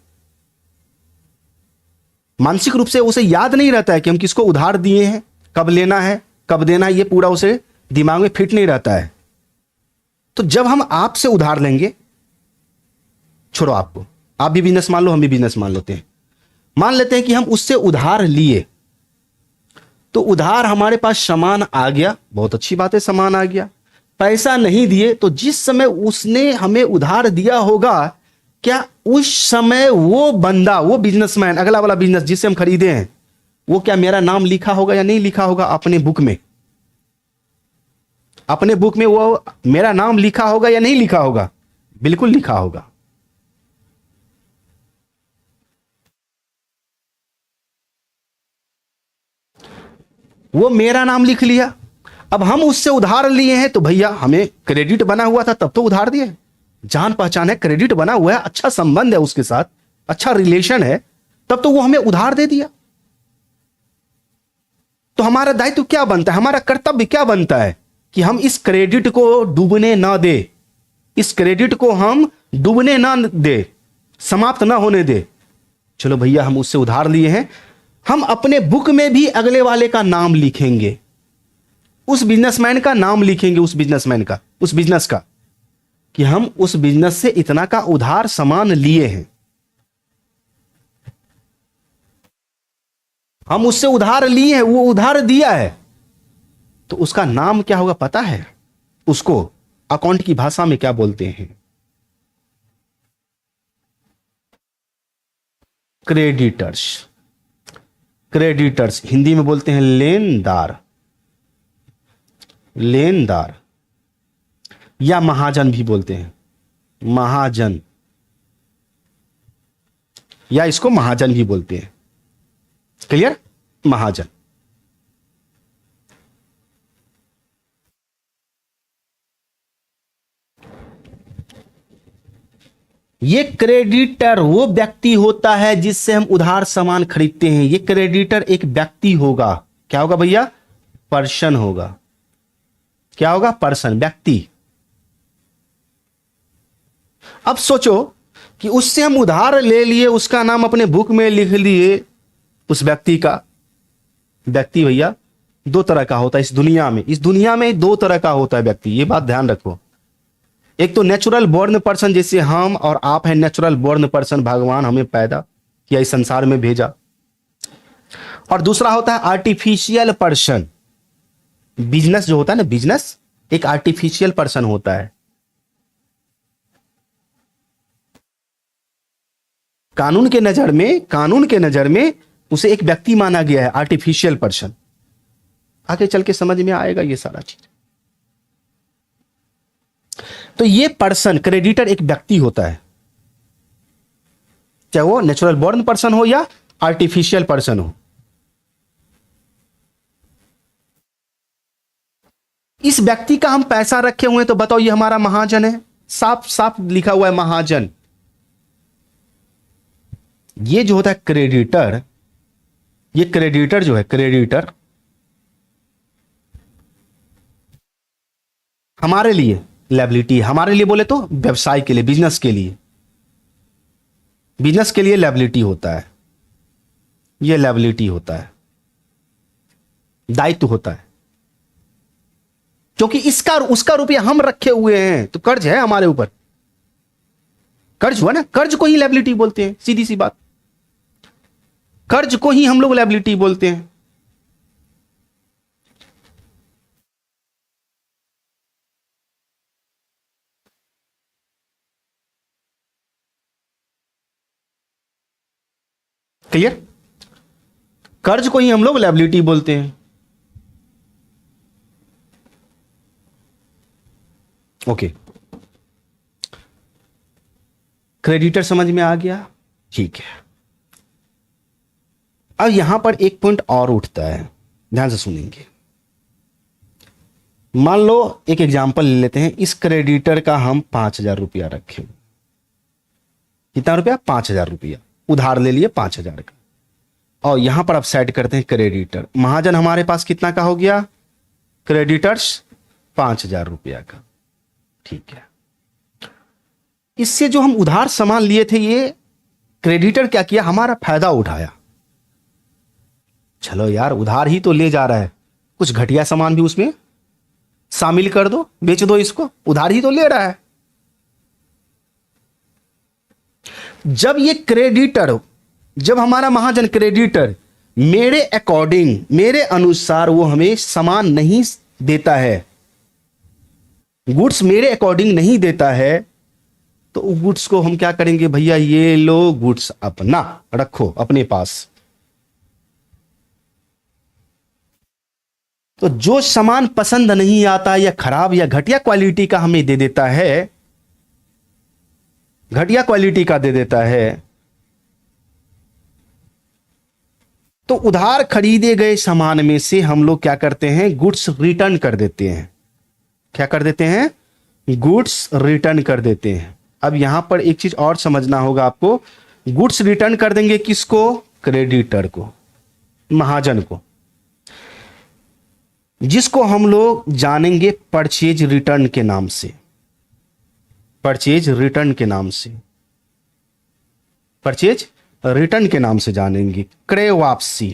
मानसिक रूप से उसे याद नहीं रहता है कि हम किसको उधार दिए हैं, कब लेना है, कब देना है, ये पूरा उसे दिमाग में फिट नहीं रहता है। तो जब हम आपसे उधार लेंगे, छोड़ो आपको, आप भी बिजनेस मान लो, हम भी बिजनेस मान लेते हैं, मान लेते हैं कि हम उससे उधार लिए, तो उधार हमारे पास सामान आ गया, बहुत अच्छी बात है, सामान आ गया, पैसा नहीं दिए। तो जिस समय उसने हमें उधार दिया होगा, क्या उस समय वो बंदा, वो बिजनेसमैन, अगला वाला बिजनेस जिससे हम खरीदे हैं, वो क्या मेरा नाम लिखा होगा या नहीं लिखा होगा अपने बुक में? अपने बुक में वो मेरा नाम लिखा होगा या नहीं लिखा होगा? बिल्कुल लिखा होगा। वो मेरा नाम लिख लिया। अब हम उससे उधार लिए हैं तो भैया हमें क्रेडिट बना हुआ था तब तो उधार दिए, जान पहचान है, क्रेडिट बना हुआ है, अच्छा संबंध है उसके साथ, अच्छा रिलेशन है, तब तो वो हमें उधार दे दिया। तो हमारा दायित्व क्या बनता है, हमारा कर्तव्य क्या बनता है कि हम इस क्रेडिट को डूबने ना दे, इस क्रेडिट को हम डूबने ना दे, समाप्त ना होने दे। चलो भैया हम उससे उधार लिए हैं, हम अपने बुक में भी अगले वाले का नाम लिखेंगे, उस बिजनेसमैन का नाम लिखेंगे, उस बिजनेसमैन का, उस बिजनेस का, कि हम उस बिजनेस से इतना का उधार सामान लिए हैं। हम उससे उधार लिए हैं, वो उधार दिया है, तो उसका नाम क्या होगा पता है? उसको अकाउंट की भाषा में क्या बोलते हैं? क्रेडिटर्स। क्रेडिटर्स हिंदी में बोलते हैं लेनदार। लेनदार या महाजन भी बोलते हैं, महाजन, या इसको महाजन भी बोलते हैं। क्लियर? महाजन। ये क्रेडिटर वो व्यक्ति होता है जिससे हम उधार सामान खरीदते हैं। ये क्रेडिटर एक व्यक्ति होगा। क्या होगा भैया? पर्सन होगा। क्या होगा? पर्सन, व्यक्ति। अब सोचो कि उससे हम उधार ले लिए, उसका नाम अपने बुक में लिख लिए, उस व्यक्ति का। व्यक्ति भैया दो तरह का होता है इस दुनिया में। इस दुनिया में दो तरह का होता है व्यक्ति, ये बात ध्यान रखो। एक तो नेचुरल बॉर्न पर्सन, जैसे हम और आप हैं नेचुरल बॉर्न पर्सन, भगवान हमें पैदा किया, इस संसार में भेजा। और दूसरा होता है आर्टिफिशियल पर्सन। बिजनेस जो होता है ना, बिजनेस एक आर्टिफिशियल पर्सन होता है। कानून के नजर में उसे एक व्यक्ति माना गया है, आर्टिफिशियल पर्सन। आगे चल के समझ में आएगा ये सारा चीज। तो ये पर्सन क्रेडिटर एक व्यक्ति होता है, चाहे वो नेचुरल बॉर्न पर्सन हो या आर्टिफिशियल पर्सन हो। इस व्यक्ति का हम पैसा रखे हुए हैं, तो बताओ ये हमारा महाजन है। साफ साफ लिखा हुआ है महाजन। ये जो होता है क्रेडिटर, ये क्रेडिटर जो है, क्रेडिटर हमारे लिए लायबिलिटी, हमारे लिए बोले तो व्यवसाय के लिए, बिजनेस के लिए, बिजनेस के लिए लायबिलिटी होता है। ये लायबिलिटी होता है, दायित्व होता है, क्योंकि इसका उसका रुपया हम रखे हुए हैं, तो कर्ज है हमारे ऊपर। कर्ज हुआ ना, कर्ज को ही लायबिलिटी बोलते हैं, सीधी सी बात। कर्ज को ही हम लोग लायबिलिटी बोलते हैं। क्लियर? कर्ज को ही हम लोग लायबिलिटी बोलते हैं। ओके, क्रेडिटर समझ में आ गया? ठीक है। अब यहां पर एक पॉइंट और उठता है, ध्यान से सुनेंगे। मान लो एक एग्जांपल ले लेते हैं। इस क्रेडिटर का हम 5,000 रुपया रखे। कितना रुपया? 5,000 रुपया उधार ले लिए, 5,000 का। और यहां पर आप सेट करते हैं क्रेडिटर। महाजन हमारे पास कितना का हो गया? क्रेडिटर्स 5,000 रुपया का। ठीक है। इससे जो हम उधार सामान लिए थे, ये क्रेडिटर क्या किया? हमारा फायदा उठाया। चलो यार, उधार ही तो ले जा रहा है, कुछ घटिया सामान भी उसमें शामिल कर दो, बेच दो इसको, उधार ही तो ले रहा है। जब ये क्रेडिटर, जब हमारा महाजन क्रेडिटर मेरे अकॉर्डिंग, मेरे अनुसार वो हमें सामान नहीं देता है, गुड्स मेरे अकॉर्डिंग नहीं देता है, तो गुड्स को हम क्या करेंगे? भैया ये लो गुड्स अपना रखो अपने पास। तो जो सामान पसंद नहीं आता या खराब या घटिया क्वालिटी का हमें दे देता है, घटिया क्वालिटी का दे देता है, तो उधार खरीदे गए सामान में से हम लोग क्या करते हैं? गुड्स रिटर्न कर देते हैं। क्या कर देते हैं? गुड्स रिटर्न कर देते हैं। अब यहां पर एक चीज और समझना होगा आपको। गुड्स रिटर्न कर देंगे किसको? क्रेडिटर को, महाजन को, जिसको हम लोग जानेंगे परचेज रिटर्न के नाम से। परचेज रिटर्न के नाम से, परचेज रिटर्न के नाम से जानेंगे। क्रय वापसी,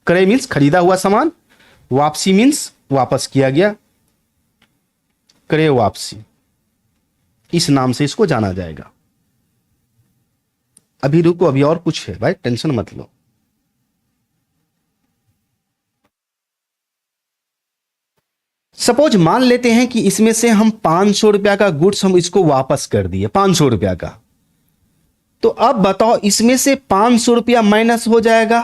क्रय मीन्स खरीदा हुआ सामान, वापसी मीन्स वापस किया गया, क्रय वापसी, इस नाम से इसको जाना जाएगा। अभी रुको, अभी और कुछ है भाई, टेंशन मत लो। सपोज मान लेते हैं कि इसमें से हम 500 रुपया का गुड्स हम इसको वापस कर दिए, 500 रुपया का। तो अब बताओ इसमें से 500 रुपया माइनस हो जाएगा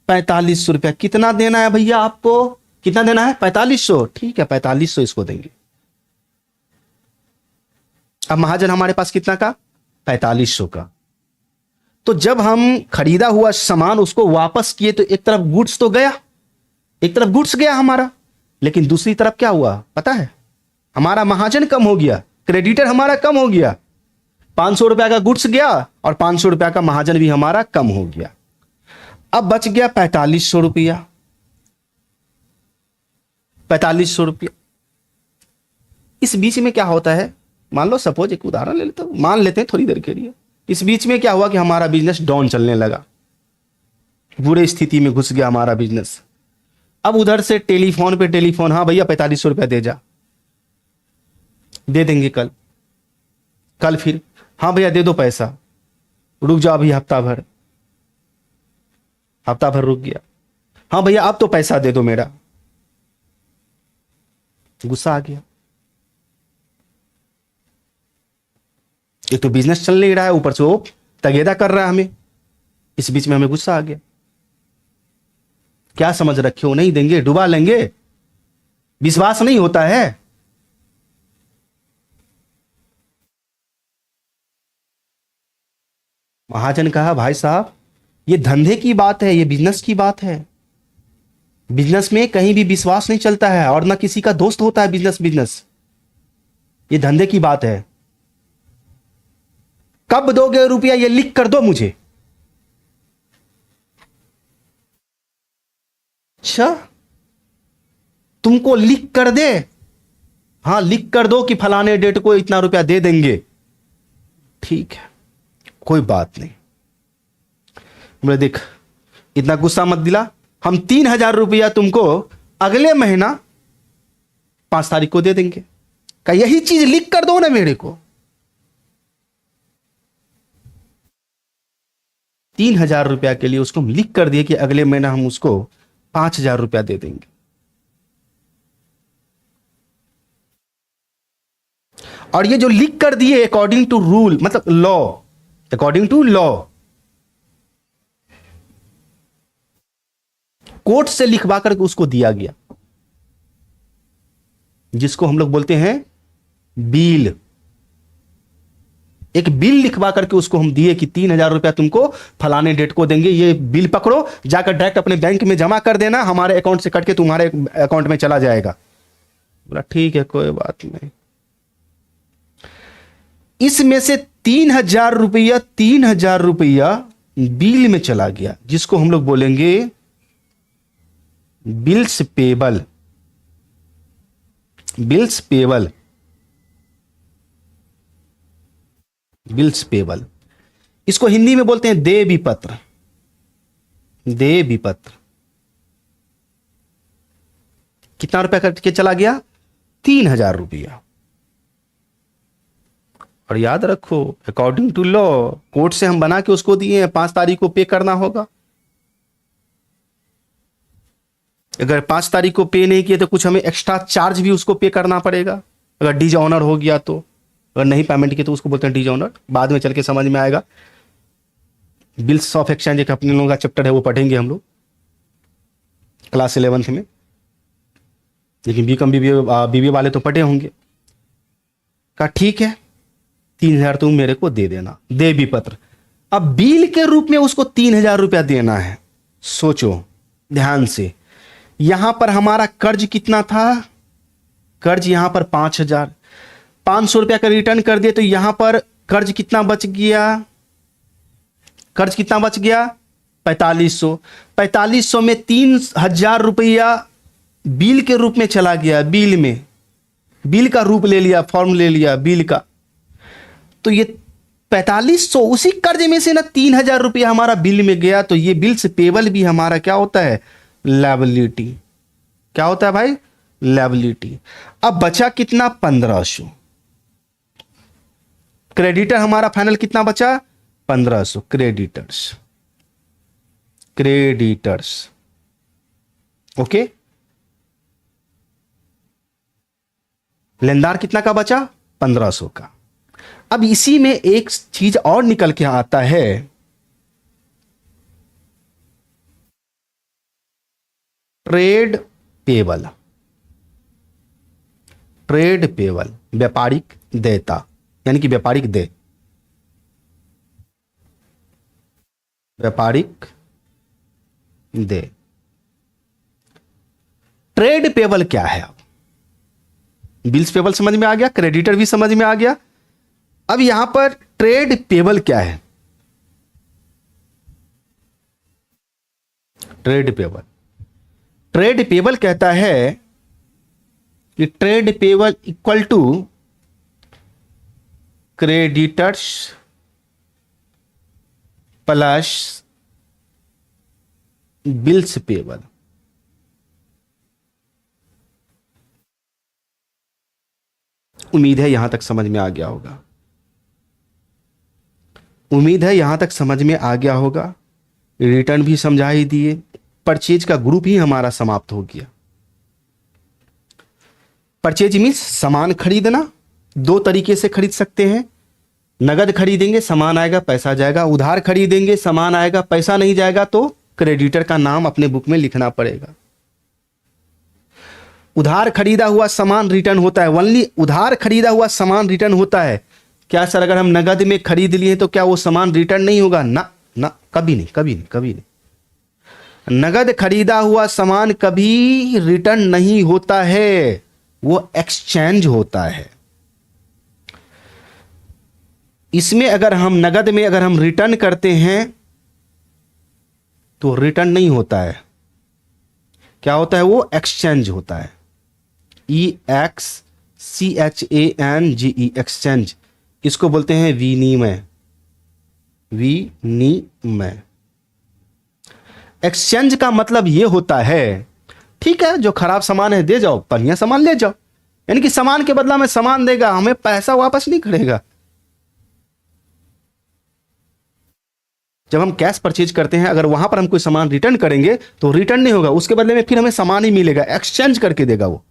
4500 रुपया। कितना देना है भैया आपको? कितना देना है? 4500। ठीक है, 4500 इसको देंगे। अब महाजन हमारे पास कितना का? 4500 का। तो जब हम खरीदा हुआ सामान उसको वापस किए तो एक तरफ गुड्स तो गया, एक तरफ गुड्स गया हमारा, लेकिन दूसरी तरफ क्या हुआ पता है? हमारा महाजन कम हो गया, क्रेडिटर हमारा कम हो गया। 500 रुपया का गुड्स गया और 500 रुपया का महाजन भी हमारा कम हो गया। अब बच गया 4500 रुपया। 4500 रुपया। इस बीच में क्या होता है, मान लो सपोज एक उदाहरण ले लेते, मान लेते हैं थोड़ी देर के लिए। इस बीच में क्या हुआ कि हमारा बिजनेस डाउन चलने लगा, बुरे स्थिति में घुस गया हमारा बिजनेस। अब उधर से टेलीफोन पे टेलीफोन, हाँ भैया 4500 रुपया दे जा, दे देंगे कल। कल फिर हाँ भैया दे दो पैसा, रुक जाओ अभी हफ्ता भर। हफ्ता भर रुक गया, हाँ भैया अब तो पैसा दे दो मेरा। गुस्सा आ गया, ये तो बिजनेस चल नहीं रहा है, ऊपर से वो तगेदा कर रहा है हमें। इस बीच में हमें गुस्सा आ गया। क्या समझ रखे हो? नहीं देंगे, डुबा लेंगे। विश्वास नहीं होता है। महाजन कहा भाई साहब ये धंधे की बात है, ये बिजनेस की बात है। बिजनेस में कहीं भी विश्वास नहीं चलता है और ना किसी का दोस्त होता है। बिजनेस ये धंधे की बात है। कब दोगे रुपया ये लिख कर दो मुझे। अच्छा तुमको लिख कर दे? हाँ लिख कर दो कि फलाने डेट को इतना रुपया दे देंगे। ठीक है कोई बात नहीं। बोले देख इतना गुस्सा मत दिला, हम 3000 रुपया तुमको अगले महीना 5 तारीख को दे देंगे। का यही चीज लिख कर दो ना मेरे को। 3000 रुपया के लिए उसको हम लिख कर दिए कि अगले महीना हम उसको 5000 रुपया दे देंगे। और ये जो लिख कर दिए अकॉर्डिंग टू रूल, मतलब law, according to law, court से लिखवा करके उसको दिया गया, जिसको हम लोग बोलते हैं बिल। एक बिल लिखवा करके उसको हम दिए कि 3000 रुपया तुमको फलाने डेट को देंगे। ये बिल पकड़ो, जाकर डायरेक्ट अपने बैंक में जमा कर देना, हमारे अकाउंट से कट के तुम्हारे अकाउंट में चला जाएगा। बोला ठीक है कोई बात नहीं। इसमें से 3000 रुपया बिल में चला गया, जिसको हम लोग बोलेंगे bills payable. Bills payable, bills payable. इसको हिंदी में बोलते हैं देय विपत्र। देय विपत्र। कितना रुपया करके चला गया? 3000 रुपया। और याद रखो अकॉर्डिंग टू लॉ कोर्ट से हम बना के उसको दिए हैं, 5 तारीख को पे करना होगा। अगर 5 तारीख को पे नहीं किए तो कुछ हमें एक्स्ट्रा चार्ज भी उसको पे करना पड़ेगा, अगर डिसऑनर हो गया तो। अगर नहीं पेमेंट किए तो उसको बोलते हैं डिसऑनर। बाद में चल के समझ में आएगा। बिल्स ऑफ एक्सचेंज एक अपने लोगों का चैप्टर है, वो पढ़ेंगे हम लोग क्लास 11th में, लेकिन बीकॉम बीबीए वाले तो पढ़े होंगे। कहा ठीक है 3000 तुम मेरे को दे देना, दे भी पत्र। अब बिल के रूप में उसको 3000 रुपया देना है। सोचो ध्यान से, यहां पर हमारा कर्ज कितना था? कर्ज यहां पर 5000, 500 रुपया का रिटर्न कर दिए तो यहां पर कर्ज कितना बच गया? कर्ज कितना बच गया? 4500। 4500 में 3000 रुपया बिल के रूप में चला गया। बिल में, बिल का रूप ले लिया, फॉर्म ले लिया बिल का। तो ये 4500 उसी कर्ज में से ना 3000 रुपया हमारा बिल में गया। तो ये बिल्स पेबल भी हमारा क्या होता है? लायबिलिटी। क्या होता है भाई? लायबिलिटी। अब बचा कितना? 1500। क्रेडिटर हमारा फाइनल कितना बचा? 1500। Creditors, creditors. ओके लेनदार कितना का बचा? 1500 का। अब इसी में एक चीज और निकल के आता है, ट्रेड पेबल। ट्रेड पेबल व्यापारिक देयता, यानी कि व्यापारिक देय, व्यापारिक देय। ट्रेड पेबल क्या है? अब बिल्स पेबल समझ में आ गया, क्रेडिटर भी समझ में आ गया। अब यहां पर ट्रेड पेबल क्या है? ट्रेड पेबल, ट्रेड पेबल कहता है कि trade payable equal to creditors plus bills payable. उम्मीद है यहां तक समझ में आ गया होगा, उम्मीद है यहां तक समझ में आ गया होगा। रिटर्न भी समझा ही दिए, परचेज का ग्रुप ही हमारा समाप्त हो गया। परचेज मीन्स सामान खरीदना, दो तरीके से खरीद सकते हैं। नगद खरीदेंगे सामान आएगा पैसा जाएगा, उधार खरीदेंगे सामान आएगा पैसा नहीं जाएगा तो क्रेडिटर का नाम अपने बुक में लिखना पड़ेगा। उधार खरीदा हुआ सामान रिटर्न होता है, ओनली उधार खरीदा हुआ सामान रिटर्न होता है। क्या सर अगर हम नगद में खरीद लिए तो क्या वो सामान रिटर्न नहीं होगा? ना ना, कभी नहीं, कभी नहीं, कभी नहीं। नगद खरीदा हुआ सामान कभी रिटर्न नहीं होता है, वो एक्सचेंज होता है। इसमें अगर हम नगद में अगर हम रिटर्न करते हैं तो रिटर्न नहीं होता है, क्या होता है? वो एक्सचेंज होता है। EXCHANGE, exchange. इसको बोलते हैं विनिमय, विनिमय। एक्सचेंज का मतलब यह होता है, ठीक है जो खराब सामान है दे जाओ, बढ़िया सामान ले जाओ, यानी कि सामान के बदला में सामान देगा, हमें पैसा वापस नहीं करेगा। जब हम कैश परचेज करते हैं अगर वहां पर हम कोई सामान रिटर्न करेंगे तो रिटर्न नहीं होगा, उसके बदले में फिर हमें सामान ही मिलेगा, एक्सचेंज करके देगा वो।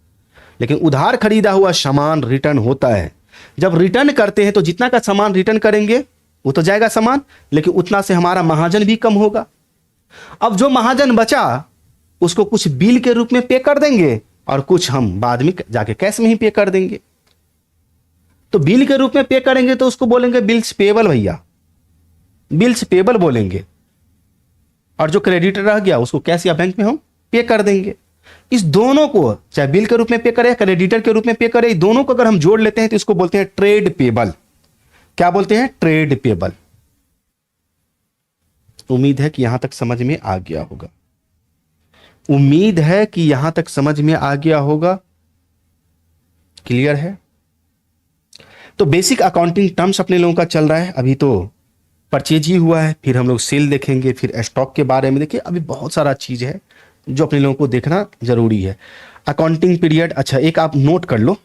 लेकिन उधार खरीदा हुआ सामान रिटर्न होता है। जब रिटर्न करते हैं तो जितना का सामान रिटर्न करेंगे वो तो जाएगा सामान, लेकिन उतना से हमारा महाजन भी कम होगा। अब जो महाजन बचा उसको कुछ बिल के रूप में पे कर देंगे और कुछ हम बाद में जाके कैश में ही पे कर देंगे। तो बिल के रूप में पे करेंगे तो उसको बोलेंगे बिल्स पेबल, भैया बिल्स पेबल बोलेंगे। और जो क्रेडिटर रह गया उसको कैश या बैंक में हम पे कर देंगे। इस दोनों को चाहे बिल के रूप में पे करे, क्रेडिटर के रूप में पे करे, दोनों को अगर हम जोड़ लेते हैं तो इसको बोलते हैं ट्रेड पेबल। क्या बोलते हैं? Trade payable. उम्मीद है कि यहां तक समझ में आ गया होगा, उम्मीद है कि यहां तक समझ में आ गया होगा। क्लियर है? तो बेसिक अकाउंटिंग टर्म्स अपने लोगों का चल रहा है। अभी तो परचेज ही हुआ है, फिर हम लोग सेल देखेंगे, फिर स्टॉक के बारे में देखिए। अभी बहुत सारा चीज है जो अपने लोगों को देखना जरूरी है। अकाउंटिंग पीरियड, अच्छा एक आप नोट कर लो,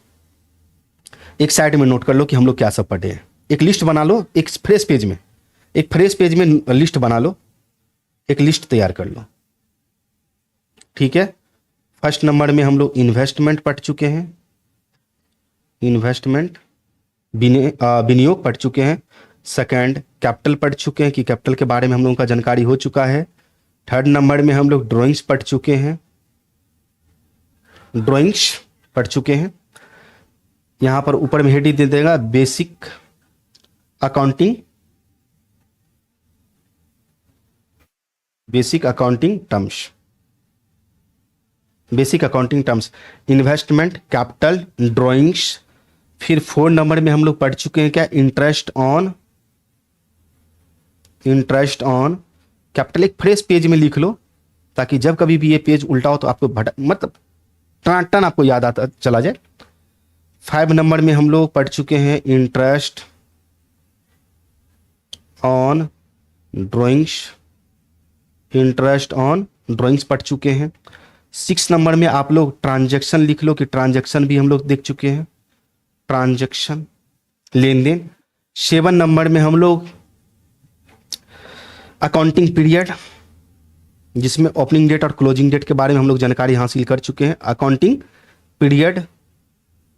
एक साइड में नोट कर लो कि हम लोग क्या सब पढ़े हैं। एक लिस्ट बना लो, एक फ्रेश पेज में, एक फ्रेश पेज में लिस्ट बना लो, एक लिस्ट तैयार कर लो। ठीक है, फर्स्ट नंबर में हम लोग इन्वेस्टमेंट पढ़ चुके हैं, इन्वेस्टमेंट विनियोग पढ़ चुके हैं। सेकंड कैपिटल पढ़ चुके हैं कि कैपिटल के बारे में हम लोगों का जानकारी हो चुका है। थर्ड नंबर में हम लोग ड्राइंग्स पढ़ चुके हैं, ड्राइंग्स पढ़ चुके हैं। यहां पर ऊपर में हेडिंग दे देगा basic accounting, basic accounting terms, basic accounting terms, investment, capital, drawings. फिर 4 नंबर में हम लोग पढ़ चुके हैं क्या? Interest on, interest on capital. एक फ्रेश पेज में लिख लो ताकि जब कभी भी ये पेज उल्टा हो तो आपको मतलब टन आपको याद आता चला जाए। 5 नंबर में हम लोग पढ़ चुके हैं interest on drawings, interest on drawings पढ़ चुके हैं। 6 नंबर में आप लोग ट्रांजैक्शन लिख लो कि ट्रांजैक्शन भी हम लोग देख चुके हैं, ट्रांजैक्शन लेन देन। 7 नंबर में हम लोग अकाउंटिंग पीरियड, जिसमें ओपनिंग डेट और क्लोजिंग डेट के बारे में हम लोग जानकारी हासिल कर चुके हैं। अकाउंटिंग पीरियड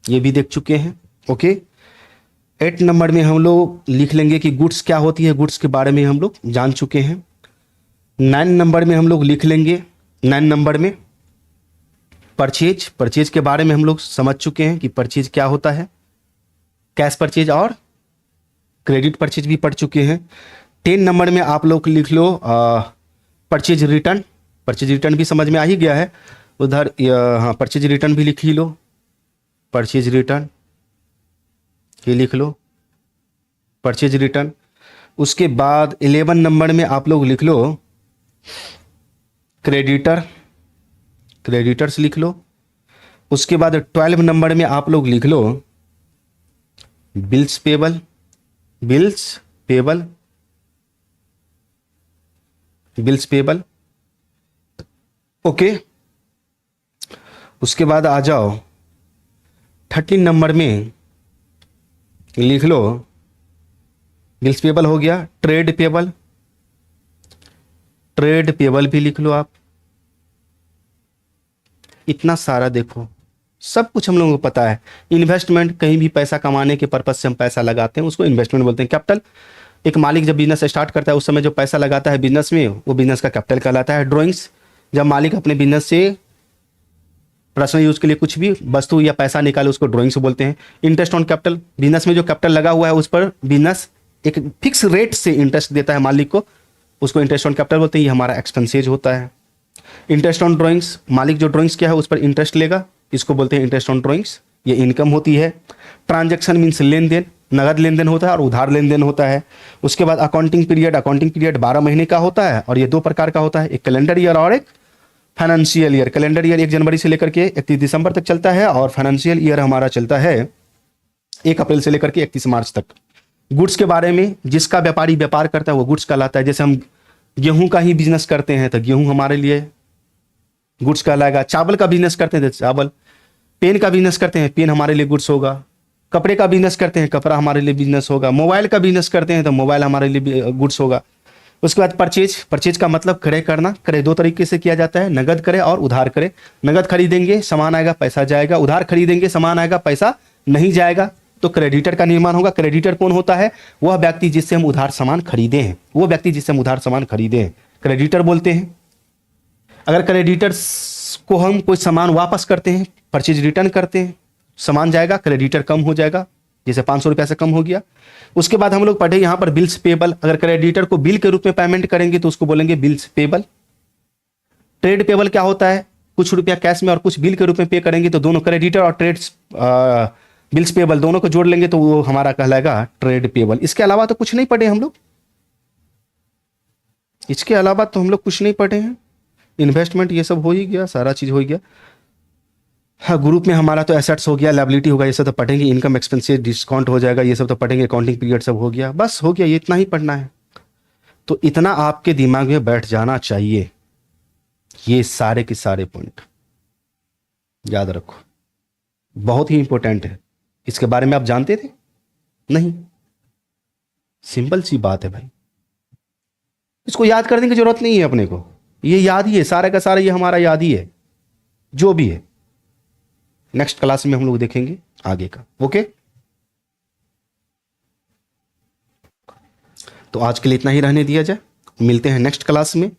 ये भी देख चुके हैं। ओके, 8 नंबर में हम लोग लिख लेंगे कि गुड्स क्या होती है, गुड्स के बारे में हम लोग जान चुके हैं। 9 नंबर में हम लोग लिख लेंगे, 9 नंबर में परचेज, परचेज के बारे में हम लोग समझ चुके हैं कि परचेज क्या होता है। कैश परचेज और क्रेडिट परचेज भी पढ़ चुके हैं। 10 नंबर में आप लोग लिख लो परचेज रिटर्न, परचेज रिटर्न भी समझ में आ ही गया है उधर। हाँ, परचेज रिटर्न भी लिख ही लो, परचेज रिटर्न ये लिख लो, परचेज रिटर्न। उसके बाद 11 नंबर में आप लोग लिख लो क्रेडिटर, क्रेडिटर्स लिख लो। उसके बाद 12 नंबर में आप लोग लिख लो bills payable, bills payable, bills payable. Okay, उसके बाद आ जाओ 13 नंबर में लिख लो बिल्स पेबल हो गया, ट्रेड पेबल, ट्रेड पेबल भी लिख लो आप। इतना सारा देखो, सब कुछ हम लोगों को पता है। इन्वेस्टमेंट, कहीं भी पैसा कमाने के पर्पज से हम पैसा लगाते हैं उसको इन्वेस्टमेंट बोलते हैं। कैपिटल, एक मालिक जब बिजनेस स्टार्ट करता है उस समय जो पैसा लगाता है बिजनेस में, वो बिजनेस का कैपिटल कहलाता है। ड्रॉइंग्स, जब मालिक अपने बिजनेस से पर्सनल यूज के लिए कुछ भी वस्तु या पैसा निकाले उसको ड्रॉइंग्स बोलते हैं। इंटरेस्ट ऑन कैपिटल, बिजनेस में जो कैपिटल लगा हुआ है उस पर बिजनेस एक फिक्स रेट से इंटरेस्ट देता है मालिक को, उसको इंटरेस्ट ऑन कैपिटल बोलते हैं। ये हमारा एक्सपेंसेज होता है। इंटरेस्ट ऑन ड्रॉइंग्स, मालिक जो ड्रॉइंग्स किया है उस पर इंटरेस्ट लेगा, इसको बोलते हैं इंटरेस्ट ऑन ड्रॉइंग्स, ये इनकम होती है। ट्रांजैक्शन मीन्स लेन देन, नगद लेन देन होता है और उधार लेन देन होता है। उसके बाद अकाउंटिंग पीरियड, अकाउंटिंग पीरियड 12 महीने का होता है और ये 2 प्रकार का होता है, एक कैलेंडर ईयर और एक फाइनेंशियल ईयर। कैलेंडर ईयर 1 जनवरी से लेकर के 31 दिसंबर तक चलता है और फाइनेंशियल ईयर हमारा चलता है 1 अप्रैल से लेकर के 31 मार्च तक। गुड्स के बारे में, जिसका व्यापारी व्यापार करता है वो गुड्स कहलाता है। जैसे हम गेहूं का ही बिजनेस करते हैं तो गेहूं हमारे लिए गुड्स कहलाएगा। चावल का बिजनेस करते हैं तो चावल, पेन का बिजनेस करते हैं पेन हमारे लिए गुड्स होगा। कपड़े का बिजनेस करते हैं कपड़ा हमारे लिए बिजनेस होगा। मोबाइल का बिजनेस करते हैं तो मोबाइल हमारे लिए गुड्स होगा। उसके बाद परचेज, परचेज का मतलब क्रय करना। क्रय 2 तरीके से किया जाता है, नगद क्रय और उधार क्रय। नगद खरीदेंगे सामान आएगा पैसा जाएगा, उधार खरीदेंगे सामान आएगा पैसा नहीं जाएगा, तो क्रेडिटर का निर्माण होगा। क्रेडिटर कौन होता है? वह व्यक्ति जिससे हम उधार सामान खरीदे हैं, वो व्यक्ति जिससे हम उधार सामान खरीदे हैं क्रेडिटर बोलते हैं। अगर क्रेडिटर्स को हम कोई सामान वापस करते हैं, परचेज रिटर्न करते हैं, सामान जाएगा, क्रेडिटर कम हो जाएगा, जैसे 500 रुपये से कम हो गया। उसके बाद हम लोग पढ़े यहाँ पर बिल्स पेबल। अगर क्रेडिटर को बिल के रूप में पेमेंट करेंगे तो उसको बोलेंगे बिल्स पेबल। ट्रेड पेबल क्या होता है? कुछ रुपया कैश में और कुछ बिल के रूप में पे करेंगे तो दोनों क्रेडिटर और ट्रेड्स बिल्स पेबल दोनों को जोड़ लेंगे तो वो हमारा कहलाएगा ट्रेड पेबल। इसके अलावा तो कुछ नहीं पढ़े हम लोग, इसके अलावा तो हम लोग कुछ नहीं पढ़े हैं। इन्वेस्टमेंट ये सब हो ही गया, सारा चीज हो ही गया। हाँ, ग्रुप में हमारा तो एसेट्स हो गया, लायबिलिटी होगा, ये सब तो पढ़ेंगे। इनकम एक्सपेंसेस डिस्काउंट हो जाएगा, ये सब तो पढ़ेंगे। अकाउंटिंग पीरियड सब हो गया, बस हो गया, ये इतना ही पढ़ना है। तो इतना आपके दिमाग में बैठ जाना चाहिए, ये सारे के सारे पॉइंट याद रखो, बहुत ही इंपॉर्टेंट है। इसके बारे में आप जानते थे? नहीं, सिंपल सी बात है भाई, इसको याद करने की जरूरत नहीं है अपने को, ये याद ही है, सारा का सारा ये हमारा याद ही है जो भी है। नेक्स्ट क्लास में हम लोग देखेंगे आगे का। ओके, तो आज के लिए इतना ही रहने दिया जाए, मिलते हैं नेक्स्ट क्लास में।